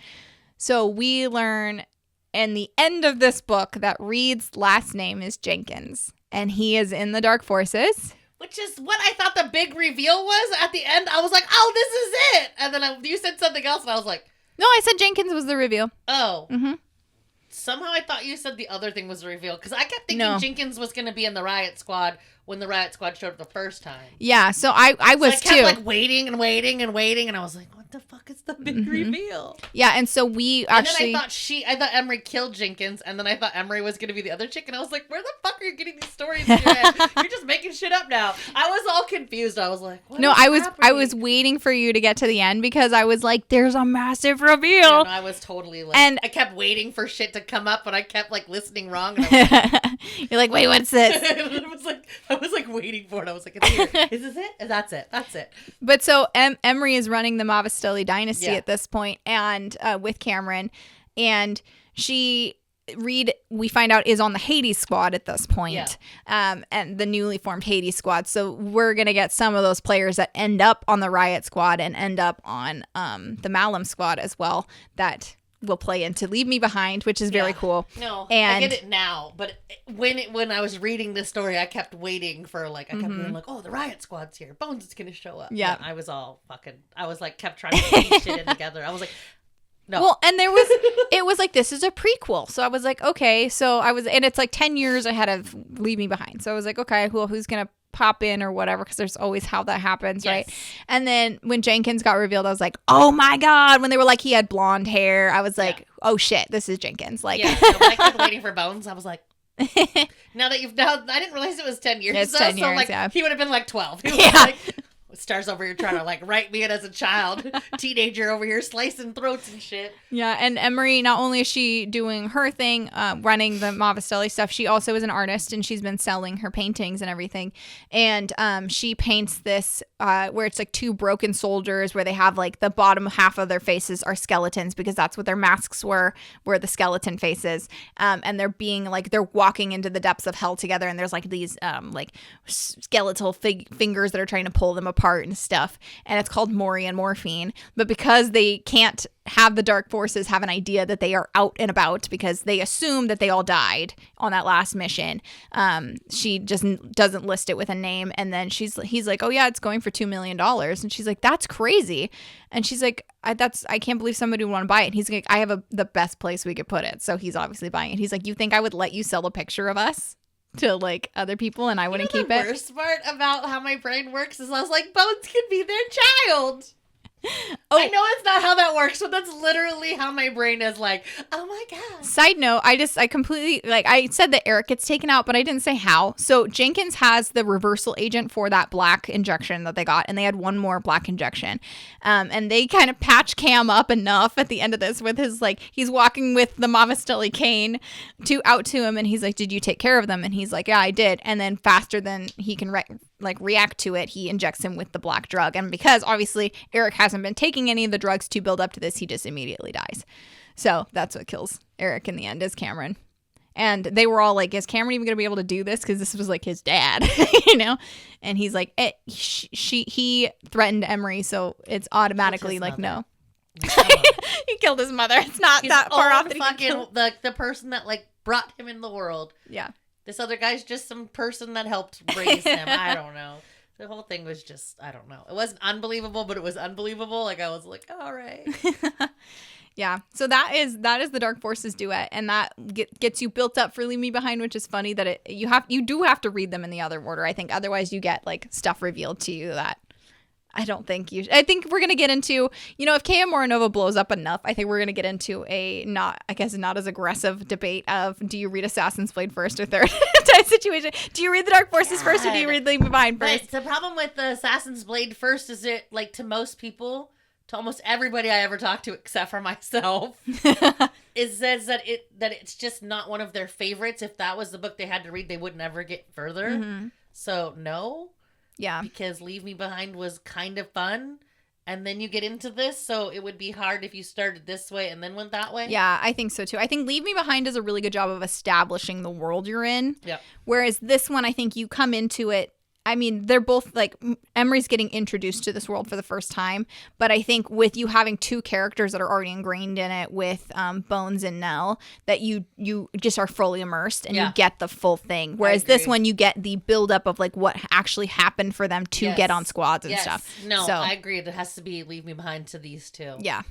So we learn in the end of this book that Reed's last name is Jenkins. and he is in the Dark Forces. Which is what I thought the big reveal was at the end. I was like, oh, this is it. And then you said something else, and I was like... No, I said Jenkins was the reveal. Oh. Mm-hmm. Somehow I thought you said the other thing was the reveal. Because I kept thinking Jenkins was going to be in the Riot Squad when the Riot Squad showed up the first time. Yeah, so I was too. I kept like waiting and waiting and waiting. And I was like, what the fuck is the big reveal? Yeah, and so we actually... And then I thought Emery killed Jenkins. And then I thought Emery was going to be the other chick. And I was like, where the fuck are you getting these stories in your head? You're just making shit up now. I was all confused. I was like, what is happening? I was waiting for you to get to the end because I was like, there's a massive reveal. Yeah, no, I was totally like... And I kept waiting for shit to come up, but I kept like listening wrong. And I was like, you're like, wait, what's this? I was like waiting for it. I was like, it's here. Is this it? That's it. That's it. But so Emery is running the Mavistelli dynasty at this point, and with Cameron, and Reed, we find out, is on the Hades squad at this point, and the newly formed Hades squad. So we're gonna get some of those players that end up on the Riot squad and end up on the Malum squad as well. That will play into Leave Me Behind, which is very cool. No, and I get it now, but when I was reading this story, I kept waiting for I kept being like, oh, the Riot Squad's here, Bones is gonna show up. Yeah, and I was all fucking, I was like, kept trying to piece shit in together. I was like, no. Well, and it was like, this is a prequel, so I was like, okay, and it's like 10 years ahead of Leave Me Behind, so I was like, okay, well, who's gonna pop in or whatever, because there's always how that happens, right? And then when Jenkins got revealed, I was like, oh my god, when they were like, he had blonde hair, I was like, oh shit, this is Jenkins. Like, no, but I kept waiting for Bones. I was like, now I didn't realize it was 10 years. It's 10 years, like, he would have been like 12. He was like, Star's over here trying to like write me in as a child, teenager over here slicing throats and shit. Yeah, and Emery, not only is she doing her thing, running the Mavistelli stuff, she also is an artist, and she's been selling her paintings and everything. And she paints this where it's like two broken soldiers, where they have like the bottom half of their faces are skeletons, because that's what their masks were the skeleton faces. And they're being like, they're walking into the depths of hell together, and there's like these like skeletal fingers that are trying to pull them apart and stuff, and it's called Mori and Morphine. But because they can't have the Dark Forces have an idea that they are out and about, because they assume that they all died on that last mission, she just doesn't list it with a name. And then he's like, oh yeah, it's going for $2 million. And she's like, that's crazy. And she's like, I can't believe somebody would want to buy it. And he's like, I have the best place we could put it. So he's obviously buying it. He's like, you think I would let you sell a picture of us to like other people and I wouldn't keep it? The worst part about how my brain works is I was like, Bones could be their child. Oh. I know it's not how that works, but that's literally how my brain is like, oh my god. Side note, I completely, like, I said that Eric gets taken out, but I didn't say how. So Jenkins has the reversal agent for that black injection that they got, and they had one more black injection. And they kind of patch Cam up enough at the end of this with his, like, he's walking with the Mavistelli cane out to him, and he's like, did you take care of them? And he's like, yeah, I did. And then faster than he can react to it, he injects him with the black drug. And because obviously Eric hasn't been taking any of the drugs to build up to this, he just immediately dies. So that's what kills Eric in the end, is Cameron. And they were all like, is Cameron even gonna be able to do this, because this was like his dad? You know? And he's like, he threatened Emery, so it's automatically like, no. He killed his mother. It's not that far off that he killed the person that like brought him in the world. Yeah. This other guy's just some person that helped raise him. I don't know. The whole thing was just, I don't know. It wasn't unbelievable, but it was unbelievable. Like, I was like, all right. Yeah. So that is the Dark Forces Duet, and that gets you built up for Leave Me Behind, which is funny that you do have to read them in the other order, I think. Otherwise, you get like stuff revealed to you that I don't think I think we're going to get into, if KM Moronova blows up enough, I think we're going to get into a not as aggressive debate of, do you read Assassin's Blade first or third type situation? Do you read the Dark Forces first, or do you read Leave Me Behind first? But the problem with the Assassin's Blade first is it, like, to most people, to almost everybody I ever talked to except for myself, is that it's just not one of their favorites. If that was the book they had to read, they would never get further. Mm-hmm. So, no. Yeah. Because Leave Me Behind was kind of fun, and then you get into this, so it would be hard if you started this way and then went that way. Yeah, I think so too. I think Leave Me Behind does a really good job of establishing the world you're in. Yeah. Whereas this one, I think you come into it I mean, they're both like Emery's getting introduced to this world for the first time, but I think with you having two characters that are already ingrained in it with Bones and Nell, that you just are fully immersed and you get the full thing. Whereas this one, you get the buildup of like what actually happened for them to get on squads and stuff. No, I agree. It has to be Leave Me Behind to these two. Yeah.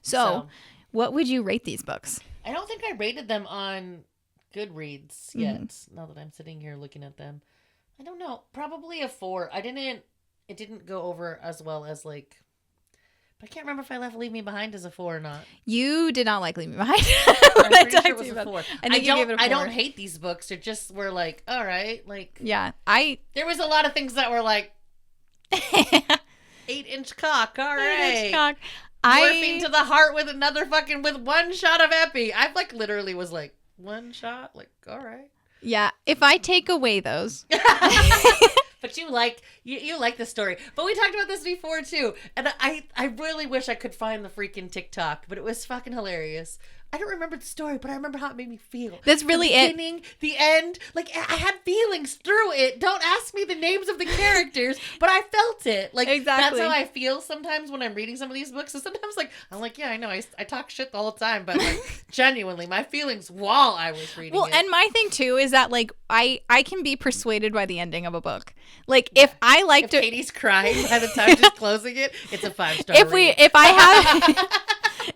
So what would you rate these books? I don't think I rated them on Goodreads yet. Now that I'm sitting here looking at them. I don't know. Probably a 4. It didn't go over as well as like, but I can't remember if I left Leave Me Behind as a 4 or not. You did not like Leave Me Behind. I'm pretty sure it was a 4. I think you gave it a 4. I don't hate these books. They just were like, all right. Like, yeah, there was a lot of things that were like 8-inch cock. All right. 8-inch cock. Morphine to the heart with with one shot of epi. I like literally was like, one shot? Like, all right. Yeah, if I take away those. But you like the story. But we talked about this before too. And I really wish I could find the freaking TikTok, but it was fucking hilarious. I don't remember the story, but I remember how it made me feel. That's really the beginning, the end. Like, I had feelings through it. Don't ask me the names of the characters, but I felt it. Like, exactly. That's how I feel sometimes when I'm reading some of these books. So sometimes, like, I'm like, yeah, I know. I talk shit the whole time, but, like, genuinely, my feelings while I was reading it. Well, and my thing, too, is that, like, I can be persuaded by the ending of a book. Like, if I liked it... Katie's crying by the time she's closing it, it's a 5-star read.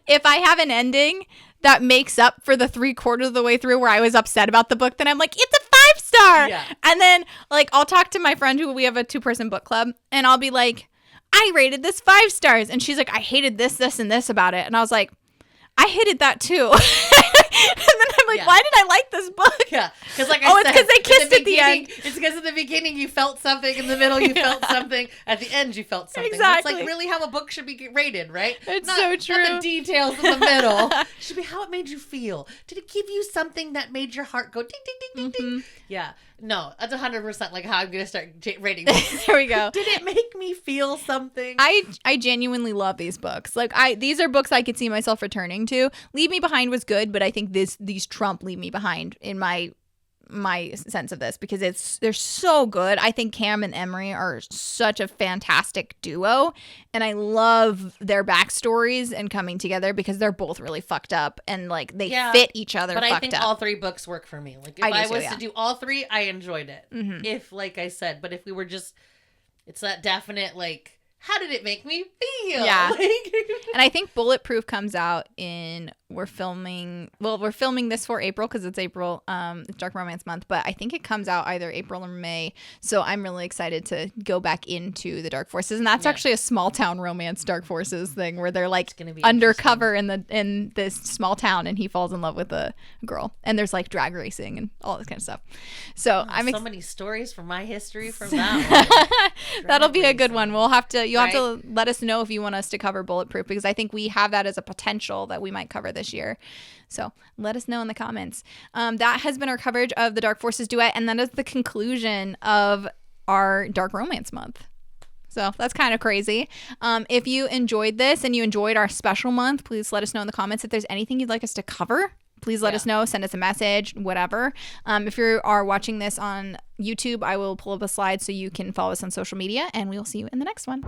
If I have an ending that makes up for the 3/4 of the way through where I was upset about the book, then I'm like, it's a 5-star. Yeah. And then like I'll talk to my friend who we have a 2-person book club, and I'll be like, I rated this 5 stars, and she's like, I hated this, and this about it, and I was like, I hated that too. And then I'm like, why did I like this book? Yeah, because like I said, it's because they kissed at the end. It's because in the beginning you felt something, in the middle you felt something, at the end you felt something. Exactly. That's like really how a book should be rated, right? It's so true. Not the details in the middle. It should be how it made you feel. Did it give you something that made your heart go ding, ding, ding, ding, ding? Yeah. No, that's 100% like how I'm going to start rating this. There we go. Did it make me feel something? I genuinely love these books. Like these are books I could see myself returning to. Leave Me Behind was good, but I think these trump Leave Me Behind in my sense of this, because they're so good. I think Cam and Emery are such a fantastic duo, and I love their backstories and coming together because they're both really fucked up and like they fit each other. But I think all 3 books work for me. Like if I was to do all 3, I enjoyed it. Mm-hmm. If like I said, but if we were just, it's that definite like, how did it make me feel? Yeah. And I think Bulletproof comes out we're filming this for April because it's April. It's Dark Romance Month, but I think it comes out either April or May. So I'm really excited to go back into the Dark Forces. And that's actually a small town romance Dark Forces thing where they're like undercover in this small town and he falls in love with a girl. And there's like drag racing and all this kind of stuff. So so many stories from my history from that one. That'll be a good one. You'll have to let us know if you want us to cover Bulletproof, because I think we have that as a potential that we might cover this year. So let us know in the comments. That has been our coverage of the Dark Forces Duet, and that is the conclusion of our Dark Romance Month. So that's kind of crazy. If you enjoyed this and you enjoyed our special month, please let us know in the comments if there's anything you'd like us to cover. Please let us know. Send us a message, whatever. If you are watching this on YouTube, I will pull up a slide so you can follow us on social media, and we will see you in the next one.